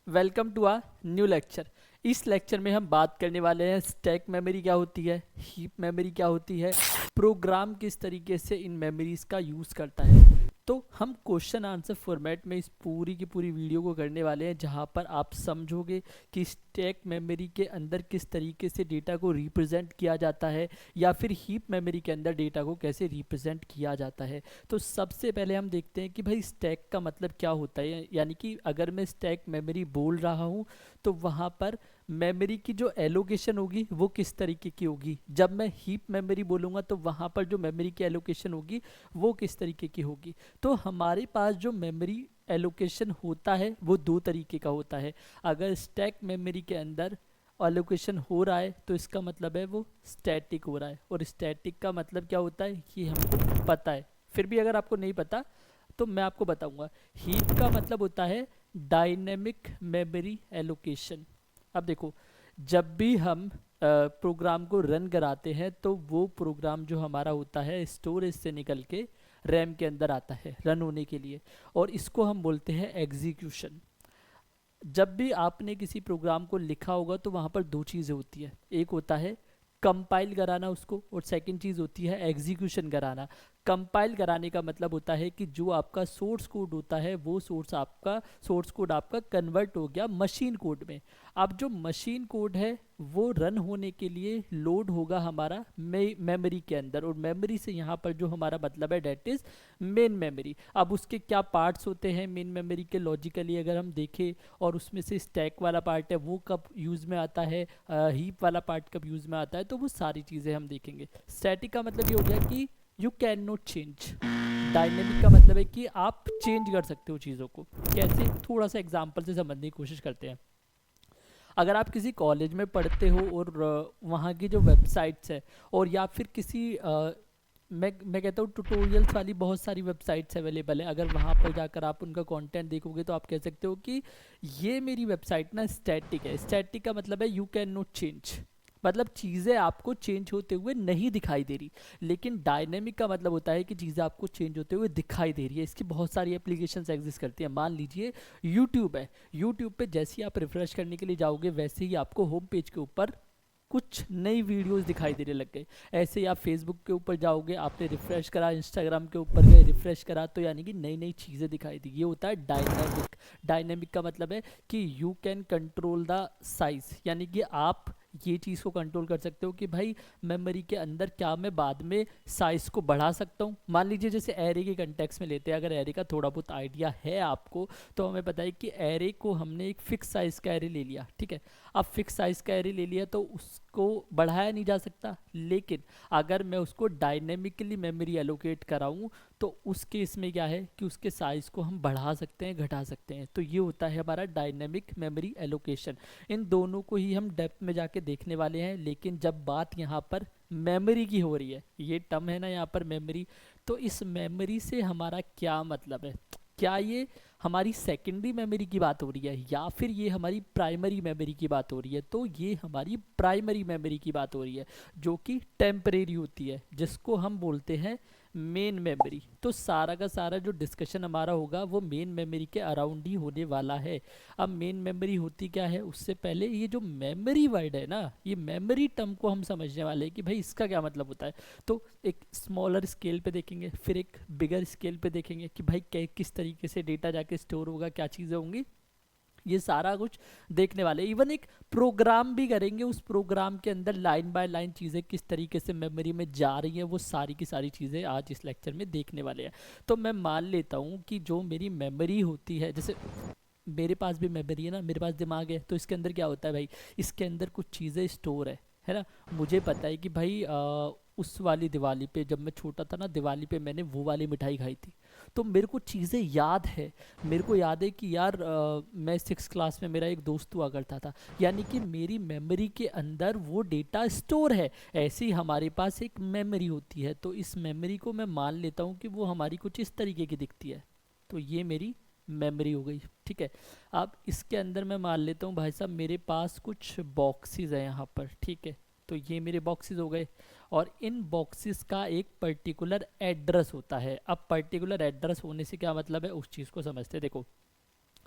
Welcome to a new lecture. इस lecture में हम बात करने वाले हैं स्टैक मेमोरी क्या होती है, हीप मेमोरी क्या होती है, प्रोग्राम किस तरीके से इन मेमोरीज का यूज़ करता है। तो हम क्वेश्चन आंसर फॉर्मेट में इस पूरी की पूरी वीडियो को करने वाले हैं, जहां पर आप समझोगे कि स्टैक मेमोरी के अंदर किस तरीके से डेटा को रिप्रेजेंट किया जाता है या फिर हीप मेमोरी के अंदर डेटा को कैसे रिप्रेजेंट किया जाता है। तो सबसे पहले हम देखते हैं कि भाई स्टैक का मतलब क्या होता है, यानी कि अगर मैं स्टैक मेमोरी बोल रहा हूँ तो वहाँ पर मेमोरी की जो एलोकेशन होगी वो किस तरीके की होगी। जब मैं हीप मेमोरी बोलूँगा तो वहाँ पर जो मेमोरी की एलोकेशन होगी वो किस तरीके की होगी। तो हमारे पास जो मेमोरी एलोकेशन होता है वो दो तरीके का होता है। अगर स्टैक मेमोरी के अंदर एलोकेशन हो रहा है तो इसका मतलब है वो स्टैटिक हो रहा है, और स्टैटिक का मतलब क्या होता है ये हमको पता है। फिर भी अगर आपको नहीं पता तो मैं आपको बताऊंगा। हीप का मतलब होता है डायनेमिक मेमोरी एलोकेशन। अब देखो, जब भी हम प्रोग्राम को रन कराते हैं तो वो प्रोग्राम जो हमारा होता है स्टोरेज से निकल के रैम के अंदर आता है रन होने के लिए, और इसको हम बोलते हैं एग्जीक्यूशन। जब भी आपने किसी प्रोग्राम को लिखा होगा तो वहाँ पर दो चीज़ें होती है, एक होता है कंपाइल कराना उसको, और सेकंड चीज़ होती है एग्जीक्यूशन कराना। कंपाइल कराने का मतलब होता है कि जो आपका सोर्स कोड होता है वो सोर्स कोड आपका कन्वर्ट हो गया मशीन कोड में। अब जो मशीन कोड है वो रन होने के लिए लोड होगा हमारा मेमोरी के अंदर, और मेमोरी से यहाँ पर जो हमारा मतलब है डेट इज़ मेन मेमोरी। अब उसके क्या पार्ट्स होते हैं मेन मेमोरी के, लॉजिकली अगर हम देखें, और उसमें से स्टैक वाला पार्ट है वो कब यूज़ में आता है, हीप वाला पार्ट कब यूज़ में आता है, तो वो सारी चीज़ें हम देखेंगे। स्टैटिक का मतलब ये हो गया कि you can not change. Dynamic का मतलब है कि आप चेंज कर सकते हो चीज़ों को। कैसे, थोड़ा सा एग्जांपल से समझने की कोशिश करते हैं। अगर आप किसी कॉलेज में पढ़ते हो और वहाँ की जो वेबसाइट्स है, और या फिर किसी मैं कहता हूँ ट्यूटोरियल्स वाली बहुत सारी वेबसाइट्स अवेलेबल है, अगर वहाँ पर जाकर आप उनका कंटेंट देखोगे तो आप कह सकते हो कि ये मेरी वेबसाइट ना स्टैटिक है। स्टैटिक का मतलब है यू कैन नॉट चेंज, मतलब चीज़ें आपको चेंज होते हुए नहीं दिखाई दे रही। लेकिन डायनेमिक का मतलब होता है कि चीज़ें आपको चेंज होते हुए दिखाई दे रही है। इसकी बहुत सारी एप्लीकेशंस एग्जिस्ट करती हैं। मान लीजिए यूट्यूब है, यूट्यूब पे जैसे ही आप रिफ्रेश करने के लिए जाओगे वैसे ही आपको होम पेज के ऊपर कुछ नई वीडियोस दिखाई देने लग गए। ऐसे ही आप फेसबुक के ऊपर जाओगे, आपने रिफ्रेश करा, इंस्टाग्राम के ऊपर गए रिफ्रेश करा, तो यानी कि नई नई चीज़ें दिखाई दी। ये होता है डायनेमिक। डायनेमिक का मतलब है कि you can control the size, यानी कि आप ये चीज़ को कंट्रोल कर सकते हो कि भाई मेमोरी के अंदर क्या मैं बाद में साइज़ को बढ़ा सकता हूँ। मान लीजिए जैसे एरे के कंटेक्स में लेते हैं, अगर एरे का थोड़ा बहुत आइडिया है आपको तो हमें पता है कि एरे को हमने एक फिक्स साइज़ का एरे ले लिया, ठीक है। अब फिक्स साइज का एरे ले लिया तो उसको बढ़ाया नहीं जा सकता, लेकिन अगर मैं उसको डायनेमिकली मेमोरी एलोकेट कराऊं तो उस केस में क्या है कि उसके साइज को हम बढ़ा सकते हैं घटा सकते हैं। तो ये होता है हमारा डायनेमिक मेमोरी एलोकेशन। इन दोनों को ही हम डेप्थ में जाके देखने वाले हैं, लेकिन जब बात यहाँ पर मेमोरी की हो रही है, ये टर्म है ना यहाँ पर मेमोरी, तो इस मेमोरी से हमारा क्या मतलब है। क्या ये हमारी सेकेंडरी मेमोरी की बात हो रही है या फिर ये हमारी प्राइमरी मेमोरी की बात हो रही है। तो ये हमारी प्राइमरी मेमोरी की बात हो रही है, जो कि टेम्परेरी होती है, जिसको हम बोलते हैं मेन मेमोरी। तो सारा का सारा जो डिस्कशन हमारा होगा वो मेन मेमोरी के अराउंड ही होने वाला है। अब मेन मेमोरी होती क्या है, उससे पहले ये जो मेमोरी वर्ड है ना, ये मेमोरी टर्म को हम समझने वाले हैं कि भाई इसका क्या मतलब होता है। तो एक स्मॉलर स्केल पे देखेंगे, फिर एक बिगर स्केल पे देखेंगे कि भाई किस तरीके से डेटा जाके स्टोर होगा, क्या चीज़ें होंगी, ये सारा कुछ देखने वाले। इवन एक प्रोग्राम भी करेंगे, उस प्रोग्राम के अंदर लाइन बाय लाइन चीज़ें किस तरीके से मेमोरी में जा रही हैं, वो सारी की सारी चीज़ें आज इस लेक्चर में देखने वाले हैं। तो मैं मान लेता हूँ कि जो मेरी मेमोरी होती है, जैसे मेरे पास भी मेमोरी है ना, मेरे पास दिमाग है, तो इसके अंदर क्या होता है भाई, इसके अंदर कुछ चीज़ें स्टोर है ना। मुझे पता है कि भाई उस वाली दिवाली पे जब मैं छोटा था ना, दिवाली पे मैंने वो वाली मिठाई खाई थी, तो मेरे को चीज़ें याद है। मेरे को याद है कि यार मैं 6 क्लास में मेरा एक दोस्त हुआ करता था, यानी कि मेरी मेमोरी के अंदर वो डेटा स्टोर है। ऐसे ही हमारे पास एक मेमोरी होती है, तो इस मेमोरी को मैं मान लेता हूँ कि वो हमारी कुछ इस तरीके की दिखती है। तो ये मेरी मेमोरी हो गई, ठीक है। अब इसके अंदर मैं मान लेता हूँ भाई साहब मेरे पास कुछ बॉक्सेस है यहाँ पर, ठीक है। तो ये मेरे बॉक्सेस हो गए, और इन बॉक्सेस का एक पर्टिकुलर एड्रेस होता है। अब पर्टिकुलर एड्रेस होने से क्या मतलब है उस चीज़ को समझते हैं। देखो,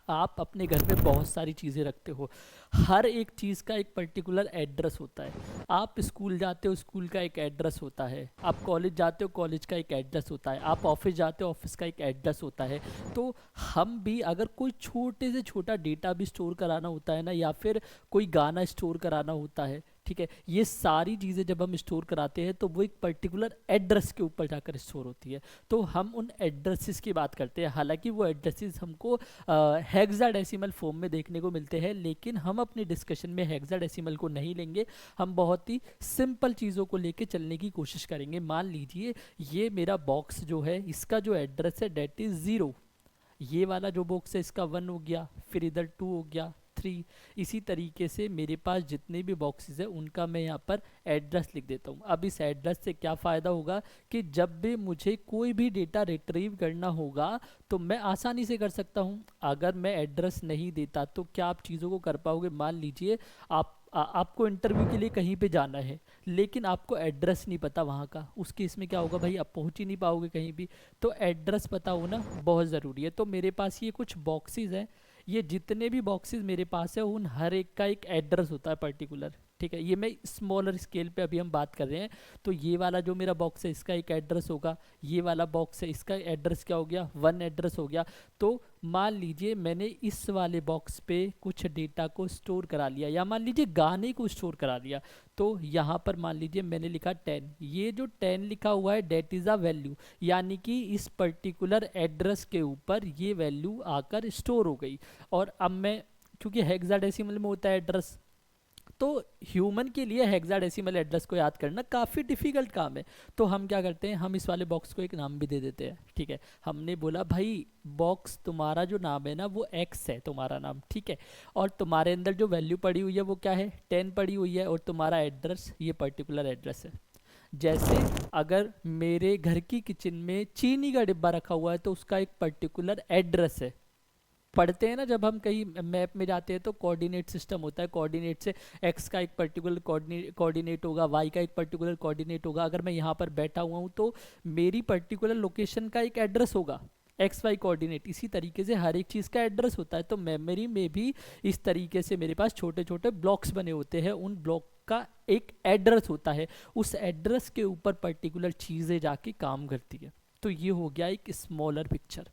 आप अपने घर में बहुत सारी चीज़ें रखते हो, हर एक चीज़ का एक पर्टिकुलर एड्रेस होता है। आप स्कूल जाते हो, स्कूल का एक एड्रेस होता है। आप कॉलेज जाते हो, कॉलेज का एक एड्रेस होता है। आप ऑफिस जाते हो, ऑफिस का एक एड्रेस होता है। तो हम भी अगर कोई छोटे से छोटा डेटा भी स्टोर कराना होता है ना, या फिर कोई गाना स्टोर कराना होता है, ठीक है, ये सारी चीज़ें जब हम स्टोर कराते हैं तो वो एक पर्टिकुलर एड्रेस के ऊपर जाकर स्टोर होती है। तो हम उन एड्रेसेस की बात करते हैं। हालांकि वो एड्रेसेस हमको हेक्साडेसिमल फॉर्म में देखने को मिलते हैं, लेकिन हम अपने डिस्कशन में हेक्साडेसिमल को नहीं लेंगे। हम बहुत ही सिंपल चीज़ों को लेके चलने की कोशिश करेंगे। मान लीजिए ये मेरा बॉक्स जो है, इसका जो एड्रेस है डेट इज़ 0। ये वाला जो बॉक्स है इसका 1 हो गया, फिर इधर 2 हो गया, 3। इसी तरीके से मेरे पास जितने भी बॉक्सेस है उनका मैं यहाँ पर एड्रेस लिख देता हूँ। अब इस एड्रेस से क्या फ़ायदा होगा कि जब भी मुझे कोई भी डेटा रिट्रीव करना होगा तो मैं आसानी से कर सकता हूँ। अगर मैं एड्रेस नहीं देता तो क्या आप चीज़ों को कर पाओगे? मान लीजिए आपको इंटरव्यू के लिए कहीं पे जाना है, लेकिन आपको एड्रेस नहीं पता वहाँ का। उस केस में क्या होगा भाई, आप पहुँच ही नहीं पाओगे कहीं भी। तो एड्रेस पता होना बहुत ज़रूरी है। तो मेरे पास ये कुछ बॉक्सेस हैं, ये जितने भी बॉक्सेस मेरे पास है उन हर एक का एक एड्रेस होता है पर्टिकुलर, ठीक है। ये मैं स्मॉलर स्केल पे अभी हम बात कर रहे हैं। तो ये वाला जो मेरा बॉक्स है इसका एक एड्रेस होगा, ये वाला बॉक्स है इसका एड्रेस क्या हो गया, 1 एड्रेस हो गया। तो मान लीजिए मैंने इस वाले बॉक्स पे कुछ डेटा को स्टोर करा लिया, या मान लीजिए गाने को स्टोर करा लिया। तो यहाँ पर मान लीजिए मैंने लिखा 10। ये जो 10 लिखा हुआ है डेट इज़ अ वैल्यू, यानी कि इस पर्टिकुलर एड्रेस के ऊपर ये वैल्यू आकर स्टोर हो गई। और अब मैं, क्योंकि हेक्साडेसिमल में होता है एड्रेस, तो ह्यूमन के लिए हेक्साडेसिमल एड्रेस को याद करना काफ़ी डिफिकल्ट काम है। तो हम क्या करते हैं, हम इस वाले बॉक्स को एक नाम भी दे देते हैं, ठीक है। हमने बोला भाई बॉक्स तुम्हारा जो नाम है ना वो एक्स है तुम्हारा नाम, ठीक है। और तुम्हारे अंदर जो वैल्यू पड़ी हुई है वो क्या है, 10 पड़ी हुई है, और तुम्हारा एड्रेस ये पर्टिकुलर एड्रेस है। जैसे अगर मेरे घर की किचन में चीनी का डिब्बा रखा हुआ है तो उसका एक पर्टिकुलर एड्रेस है। पढ़ते हैं ना जब हम कहीं मैप में जाते हैं तो कोऑर्डिनेट सिस्टम होता है। कोऑर्डिनेट से एक्स का एक पर्टिकुलर कोऑर्डिनेट होगा, वाई का एक पर्टिकुलर कोऑर्डिनेट होगा। अगर मैं यहाँ पर बैठा हुआ हूँ तो मेरी पर्टिकुलर लोकेशन का एक एड्रेस होगा, एक्स वाई कोऑर्डिनेट। इसी तरीके से हर एक चीज़ का एड्रेस होता है। तो मेमोरी में भी इस तरीके से मेरे पास छोटे छोटे ब्लॉक्स बने होते हैं, उन ब्लॉक का एक एड्रेस होता है। उस एड्रेस के ऊपर पर्टिकुलर चीज़ें जाके काम करती है। तो ये हो गया एक स्मॉलर पिक्चर।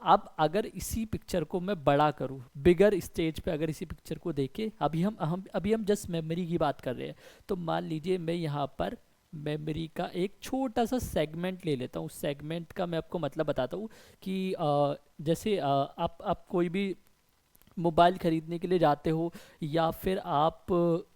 अब अगर इसी पिक्चर को मैं बड़ा करूँ, बिगर स्टेज पे अगर इसी पिक्चर को देखे, अभी हम जस्ट मेमोरी की बात कर रहे हैं। तो मान लीजिए मैं यहाँ पर मेमोरी का एक छोटा सा सेगमेंट ले लेता हूँ। सेगमेंट का मैं आपको मतलब बताता हूँ कि जैसे आप कोई भी मोबाइल ख़रीदने के लिए जाते हो या फिर आप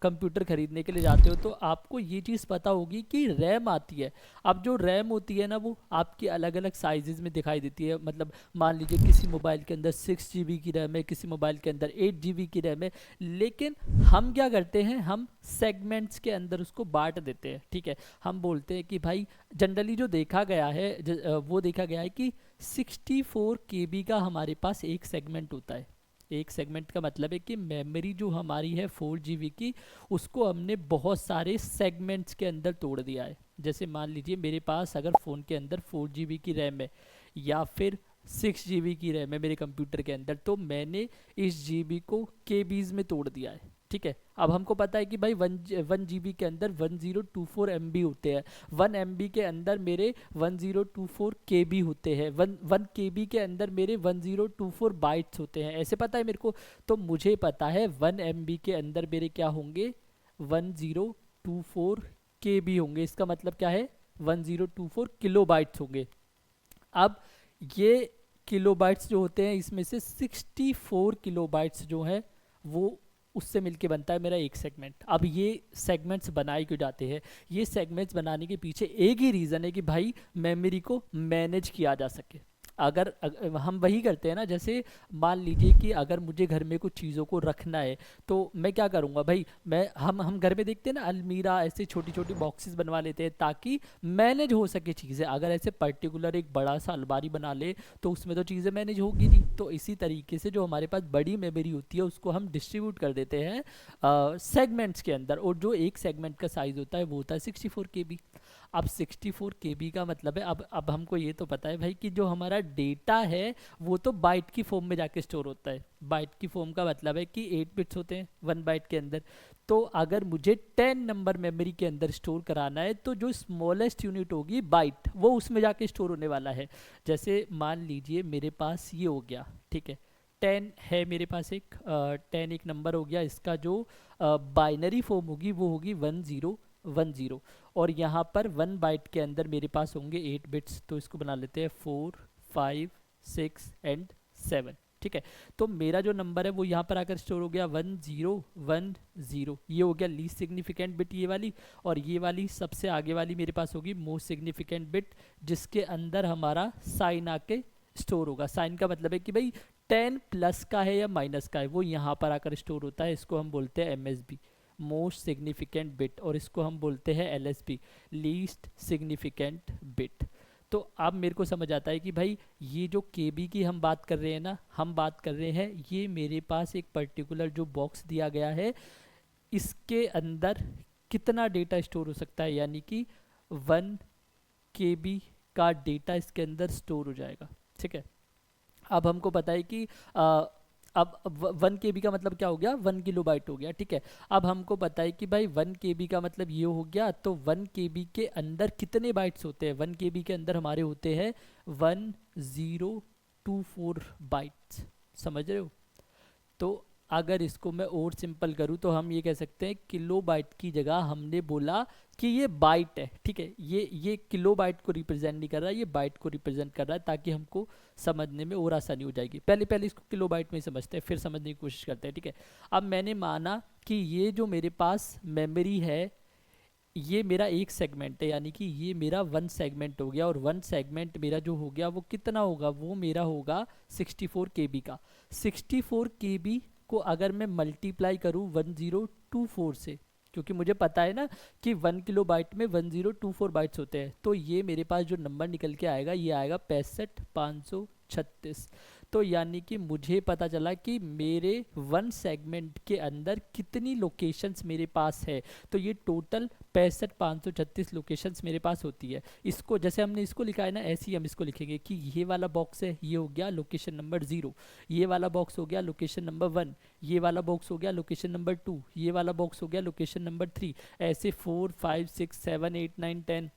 कंप्यूटर ख़रीदने के लिए जाते हो तो आपको ये चीज़ पता होगी कि रैम आती है। अब जो रैम होती है ना वो आपकी अलग अलग साइजेस में दिखाई देती है। मतलब मान लीजिए किसी मोबाइल के अंदर 6 GB की रैम है, किसी मोबाइल के अंदर 8 GB की रैम है। लेकिन हम क्या करते हैं, हम सेगमेंट्स के अंदर उसको बांट देते हैं, ठीक है। हम बोलते हैं कि भाई जनरली जो देखा गया है वो देखा गया है कि 64 KB का हमारे पास एक सेगमेंट होता है। एक सेगमेंट का मतलब है कि मेमोरी जो हमारी है 4 GB की, उसको हमने बहुत सारे सेगमेंट्स के अंदर तोड़ दिया है। जैसे मान लीजिए मेरे पास अगर फ़ोन के अंदर 4 GB की रैम है या फिर 6 GB की रैम है मेरे कंप्यूटर के अंदर, तो मैंने इस GB को KBs में तोड़ दिया है, ठीक है। अब हमको पता है कि भाई 1 GB के अंदर 1024 MB होते हैं, 1 MB के अंदर मेरे 1024 KB होते हैं, 1 KB के अंदर मेरे 1024 बाइट्स होते हैं, ऐसे पता है मेरे को। तो मुझे पता है 1 MB के अंदर मेरे क्या होंगे, 1024 KB होंगे। इसका मतलब क्या है, 1024 किलोबाइट्स होंगे। अब ये किलोबाइट्स जो होते हैं इसमें से 64 किलोबाइट्स जो है वो उससे मिलके बनता है मेरा एक सेगमेंट। अब ये सेगमेंट्स बनाए क्यों जाते हैं, ये सेगमेंट्स बनाने के पीछे एक ही रीज़न है कि भाई मेमोरी को मैनेज किया जा सके। हम वही करते हैं ना, जैसे मान लीजिए कि अगर मुझे घर में कुछ चीज़ों को रखना है तो मैं क्या करूँगा भाई, हम घर में देखते हैं ना अलमीरा, ऐसे छोटी छोटी बॉक्सेस बनवा लेते हैं ताकि मैनेज हो सके चीज़ें। अगर ऐसे पर्टिकुलर एक बड़ा सा अलमारी बना ले तो उसमें तो चीज़ें मैनेज होगी नहीं। तो इसी तरीके से जो हमारे पास बड़ी मेमोरी होती है उसको हम डिस्ट्रीब्यूट कर देते हैं सेगमेंट्स के अंदर, और जो एक सेगमेंट का साइज़ होता है वो होता है 64 KB। अब 64 KB का मतलब है, अब हमको ये तो पता है भाई कि जो हमारा डेटा है वो तो बाइट की फॉर्म में जाके स्टोर होता है। बाइट की फॉर्म का मतलब है कि 8 बिट्स होते हैं 1 बाइट के अंदर। तो अगर मुझे 10 नंबर मेमोरी के अंदर स्टोर कराना है तो जो स्मॉलेस्ट यूनिट होगी बाइट, वो उसमें जाके स्टोर होने वाला है। जैसे मान लीजिए मेरे पास ये हो गया, ठीक है, 10 है मेरे पास, एक 10 एक नंबर हो गया, इसका जो बाइनरी फॉर्म होगी वो होगी 1010। और यहाँ पर 1 बाइट के अंदर मेरे पास होंगे 8 बिट्स, तो इसको बना लेते हैं 4 5 6 एंड 7, ठीक है। तो मेरा जो नंबर है वो यहाँ पर आकर स्टोर हो गया 1010, ये हो गया लीस्ट सिग्निफिकेंट बिट ये वाली। और ये वाली सबसे आगे वाली मेरे पास होगी मोस्ट सिग्निफिकेंट बिट, जिसके अंदर हमारा साइन आके स्टोर होगा। साइन का मतलब है कि भाई 10 प्लस का है या माइनस का है, वो यहाँ पर आकर स्टोर होता है। इसको हम बोलते हैं MSB, मोस्ट सिग्निफिकेंट बिट, और इसको हम बोलते हैं LSB, लीस्ट सिग्निफिकेंट बिट। तो अब मेरे को समझ आता है कि भाई ये जो KB की हम बात कर रहे हैं ना, हम बात कर रहे हैं ये मेरे पास एक पर्टिकुलर जो बॉक्स दिया गया है इसके अंदर कितना डेटा स्टोर हो सकता है, यानी कि 1 KB का डेटा इसके अंदर स्टोर हो जाएगा, ठीक है। अब हमको पता है कि अब 1 KB का मतलब क्या हो गया, 1 KB हो गया, ठीक है। अब हमको पता है कि भाई 1 KB का मतलब ये हो गया, तो 1 KB के अंदर कितने बाइट्स होते हैं, 1 KB के अंदर हमारे होते हैं 1024 बाइट्स, समझ रहे हो। तो अगर इसको मैं और सिंपल करूँ तो हम ये कह सकते हैं किलो बाइट की जगह हमने बोला कि ये बाइट है, ठीक है। ये किलो बाइट को रिप्रेजेंट नहीं कर रहा है, ये बाइट को रिप्रेजेंट कर रहा है, ताकि हमको समझने में और आसानी हो जाएगी। पहले पहले इसको किलो बाइट में ही समझते हैं, फिर समझने की कोशिश करते हैं, ठीक है। अब मैंने माना कि ये जो मेरे पास मेमोरी है ये मेरा एक सेगमेंट है, यानी कि ये मेरा 1 सेगमेंट हो गया, और 1 सेगमेंट मेरा जो हो गया वो कितना होगा, वो मेरा होगा 64 KB का। 64 KB को अगर मैं मल्टीप्लाई करूँ 1024 से, क्योंकि मुझे पता है ना कि 1 KB में 1024 बाइट्स होते हैं, तो ये मेरे पास जो नंबर निकल के आएगा ये आएगा 65536। तो यानी कि मुझे पता चला कि मेरे 1 सेगमेंट के अंदर कितनी लोकेशंस मेरे पास है। तो ये टोटल 65536 लोकेशंस मेरे पास होती है। इसको जैसे हमने इसको लिखा है ना, ऐसे ही हम इसको लिखेंगे कि ये वाला बॉक्स है, ये हो गया लोकेशन नंबर 0, ये वाला बॉक्स हो गया लोकेशन नंबर 1, ये वाला बॉक्स हो गया लोकेशन नंबर 2, ये वाला बॉक्स हो गया लोकेशन नंबर 3, ऐसे 4 5 6 7 8 9 10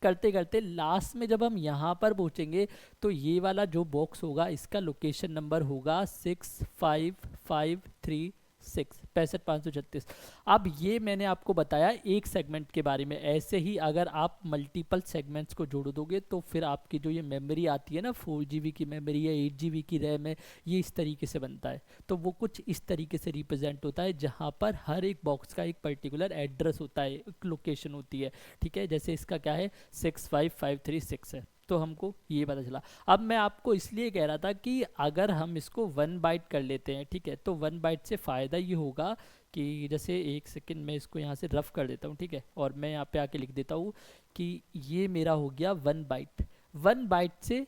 करते करते लास्ट में जब हम यहाँ पर पहुँचेंगे तो ये वाला जो बॉक्स होगा इसका लोकेशन नंबर होगा 65536, 65536। अब ये मैंने आपको बताया एक सेगमेंट के बारे में। ऐसे ही अगर आप मल्टीपल सेगमेंट्स को जोड़ दोगे तो फिर आपकी जो ये मेमोरी आती है ना, 4 GB की मेमोरी या 8 GB की रैम है, ये इस तरीके से बनता है। तो वो कुछ इस तरीके से रिप्रेजेंट होता है, जहाँ पर हर एक बॉक्स का एक पर्टिकुलर एड्रेस होता है, एक लोकेशन होती है, ठीक है। जैसे इसका क्या है 65536 है, तो हमको ये पता चला। अब मैं आपको इसलिए कह रहा था कि अगर हम इसको 1 बाइट कर लेते हैं, ठीक है, तो 1 बाइट से फ़ायदा ये होगा कि जैसे एक सेकंड में इसको यहाँ से रफ कर देता हूँ, ठीक है, और मैं यहाँ पे आके लिख देता हूँ कि ये मेरा हो गया 1 बाइट। 1 बाइट से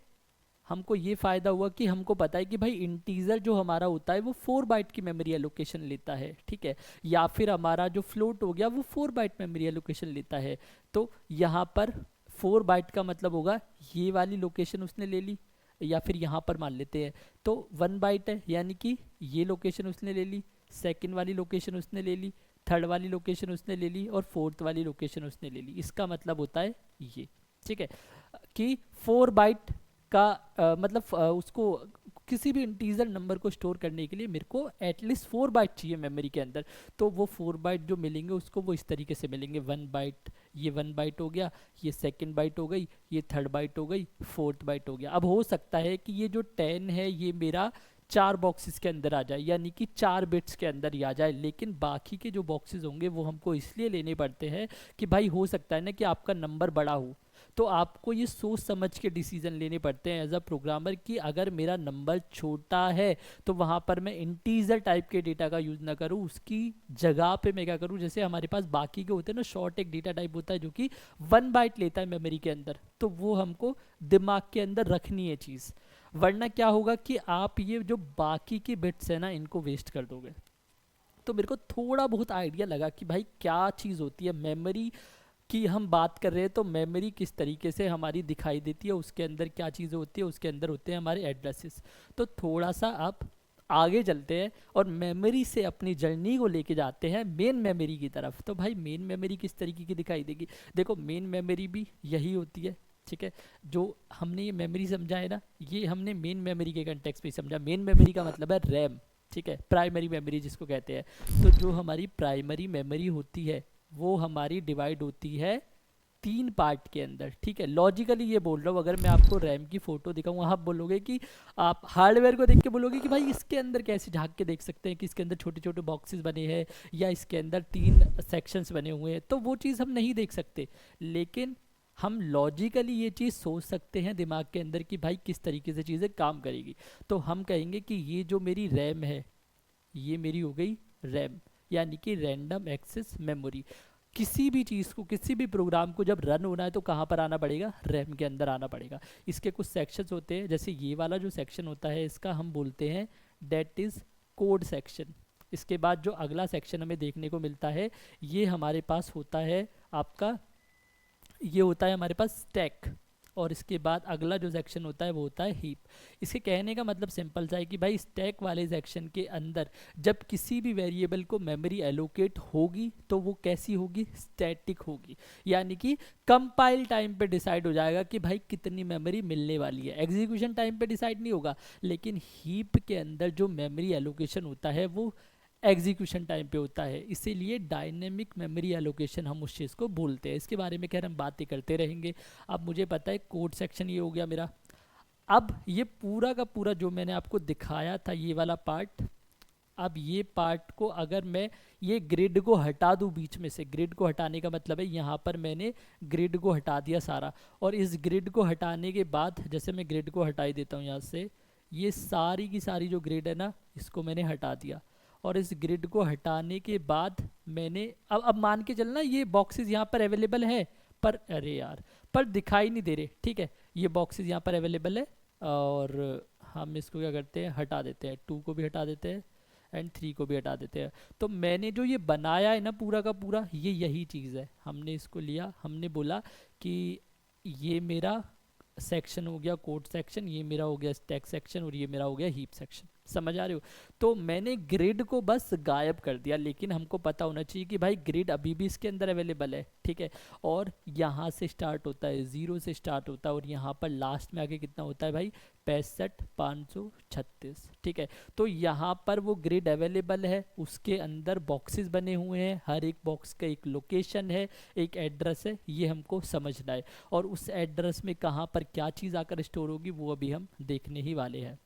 हमको ये फ़ायदा हुआ कि हमको पता है कि भाई इंटीजर जो हमारा होता है वो 4 बाइट की मेमोरी एलोकेशन लेता है, ठीक है, या फिर हमारा जो फ्लोट हो गया वो 4 बाइट मेमोरी एलोकेशन लेता है। तो यहाँ पर 4 बाइट का मतलब होगा ये वाली लोकेशन उसने ले ली, या फिर यहाँ पर मान लेते हैं तो 1 बाइट है, यानी कि ये लोकेशन उसने ले ली, सेकंड वाली लोकेशन उसने ले ली, थर्ड वाली लोकेशन उसने ले ली, और फोर्थ वाली लोकेशन उसने ले ली। इसका मतलब होता है ये, ठीक है, कि 4 बाइट का मतलब उसको किसी भी इंटीजर नंबर को स्टोर करने के लिए मेरे को एटलीस्ट 4 बाइट चाहिए मेमोरी के अंदर। तो वो 4 बाइट जो मिलेंगे उसको वो इस तरीके से मिलेंगे, 1 बाइट, ये 1 बाइट हो गया, ये सेकंड बाइट हो गई, ये थर्ड बाइट हो गई, फोर्थ बाइट हो गया। अब हो सकता है कि ये जो 10 है ये मेरा 4 बॉक्सेस के अंदर आ जाए, यानी कि 4 बिट्स के अंदर ही आ जाए, लेकिन बाकी के जो बॉक्सेस होंगे वो हमको इसलिए लेने पड़ते हैं कि भाई हो सकता है ना कि आपका नंबर बड़ा हो, तो आपको ये सोच समझ के डिसीजन लेने पड़ते हैं एज अ प्रोग्रामर कि अगर मेरा नंबर छोटा है तो वहाँ पर मैं इंटीजर टाइप के डेटा का यूज़ ना करूँ, उसकी जगह पे मैं क्या करूँ, जैसे हमारे पास बाकी के होते हैं ना, शॉर्ट एक डेटा टाइप होता है जो कि 1 बाइट लेता है मेमोरी के अंदर, तो वो हमको दिमाग के अंदर रखनी है चीज़, वरना क्या होगा कि आप ये जो बाकी की बिट्स है ना इनको वेस्ट कर दोगे। तो मेरे को थोड़ा बहुत आइडिया लगा कि भाई क्या चीज़ होती है मेमोरी कि हम बात कर रहे हैं तो मेमोरी किस तरीके से हमारी दिखाई देती है, उसके अंदर क्या चीज़ें होती है, उसके अंदर होते हैं हमारे एड्रेसेस। तो थोड़ा सा आप आगे चलते हैं और मेमोरी से अपनी जर्नी को लेके जाते हैं मेन मेमोरी की तरफ। तो भाई मेन मेमोरी किस तरीके की दिखाई देगी? देखो मेन मेमोरी भी यही होती है, ठीक है। जो हमने ये मेमोरी समझा है ना, ये हमने मेन मेमोरी के कंटेक्स्ट में समझा। मेन मेमोरी का मतलब है रैम, ठीक है, प्राइमरी मेमोरी जिसको कहते हैं। तो जो हमारी प्राइमरी मेमोरी होती है वो हमारी डिवाइड होती है 3 पार्ट के अंदर, ठीक है। लॉजिकली ये बोल रहा हूँ, अगर मैं आपको रैम की फ़ोटो दिखाऊँ, आप बोलोगे कि आप हार्डवेयर को देख के बोलोगे कि भाई इसके अंदर कैसे झांक के देख सकते हैं कि इसके अंदर छोटे छोटे बॉक्सेस बने हैं या इसके अंदर 3 सेक्शंस बने हुए हैं, तो वो चीज़ हम नहीं देख सकते। लेकिन हम लॉजिकली ये चीज़ सोच सकते हैं दिमाग के अंदर कि भाई किस तरीके से चीज़ें काम करेगी। तो हम कहेंगे कि ये जो मेरी रैम है, ये मेरी हो गई रैम, यानी कि रैंडम एक्सेस मेमोरी। किसी भी चीज़ को, किसी भी प्रोग्राम को जब रन होना है तो कहाँ पर आना पड़ेगा? रैम के अंदर आना पड़ेगा। इसके कुछ सेक्शंस होते हैं, जैसे ये वाला जो सेक्शन होता है इसका हम बोलते हैं डेट इज़ कोड सेक्शन। इसके बाद जो अगला सेक्शन हमें देखने को मिलता है ये हमारे पास होता है आपका, ये होता है हमारे पास स्टैक। और इसके बाद अगला जो सेक्शन होता है वो होता है हीप। इसके कहने का मतलब सिंपल सा है कि भाई स्टैक वाले सेक्शन के अंदर जब किसी भी वेरिएबल को मेमोरी एलोकेट होगी तो वो कैसी होगी? स्टैटिक होगी, यानी कि कंपाइल टाइम पे डिसाइड हो जाएगा कि भाई कितनी मेमोरी मिलने वाली है। एग्जीक्यूशन टाइम पे डिसाइड नहीं होगा, लेकिन हीप के अंदर जो मेमोरी एलोकेशन होता है वो एग्जीक्यूशन टाइम पे होता है। इसीलिए डायनेमिक मेमोरी एलोकेशन हम उस चीज़ को बोलते हैं। इसके बारे में खैर हम बातें करते रहेंगे। अब मुझे पता है कोड सेक्शन ये हो गया मेरा। अब ये पूरा का पूरा जो मैंने आपको दिखाया था ये वाला पार्ट, अब ये पार्ट को अगर मैं ये ग्रिड को हटा दूँ बीच में से, ग्रिड को हटाने का मतलब है यहाँ पर मैंने ग्रिड को हटा दिया सारा, और इस ग्रिड को हटाने के बाद जैसे मैं ग्रिड को हटा ही देता हूँ यहाँ से, ये सारी की सारी जो ग्रिड है ना इसको मैंने हटा दिया। और इस ग्रिड को हटाने के बाद मैंने अब मान के चलना ये बॉक्सेस यहाँ पर अवेलेबल है, पर अरे यार पर दिखाई नहीं दे रहे, ठीक है। ये बॉक्सेस यहाँ पर अवेलेबल है और हम इसको क्या करते हैं, हटा देते हैं। 2 को भी हटा देते हैं एंड 3 को भी हटा देते हैं। तो मैंने जो ये बनाया है ना पूरा का पूरा, ये यही चीज़ है। हमने इसको लिया, हमने बोला कि ये मेरा सेक्शन हो गया कोड सेक्शन, ये मेरा हो गया स्टैक सेक्शन और ये मेरा हो गया हीप सेक्शन। समझ आ रहे हो? तो मैंने ग्रिड को बस गायब कर दिया, लेकिन हमको पता होना चाहिए कि भाई ग्रिड अभी भी इसके अंदर अवेलेबल है, ठीक है। और यहाँ से स्टार्ट होता है, 0 से स्टार्ट होता है और यहाँ पर लास्ट में आगे कितना होता है भाई? 65,536, ठीक है। तो यहाँ पर वो ग्रिड अवेलेबल है, उसके अंदर बॉक्सेस बने हुए हैं, हर एक बॉक्स का एक लोकेशन है, एक एड्रेस है, ये हमको समझना है। और उस एड्रेस में कहाँ पर क्या चीज़ आकर स्टोर होगी वो अभी हम देखने ही वाले हैं।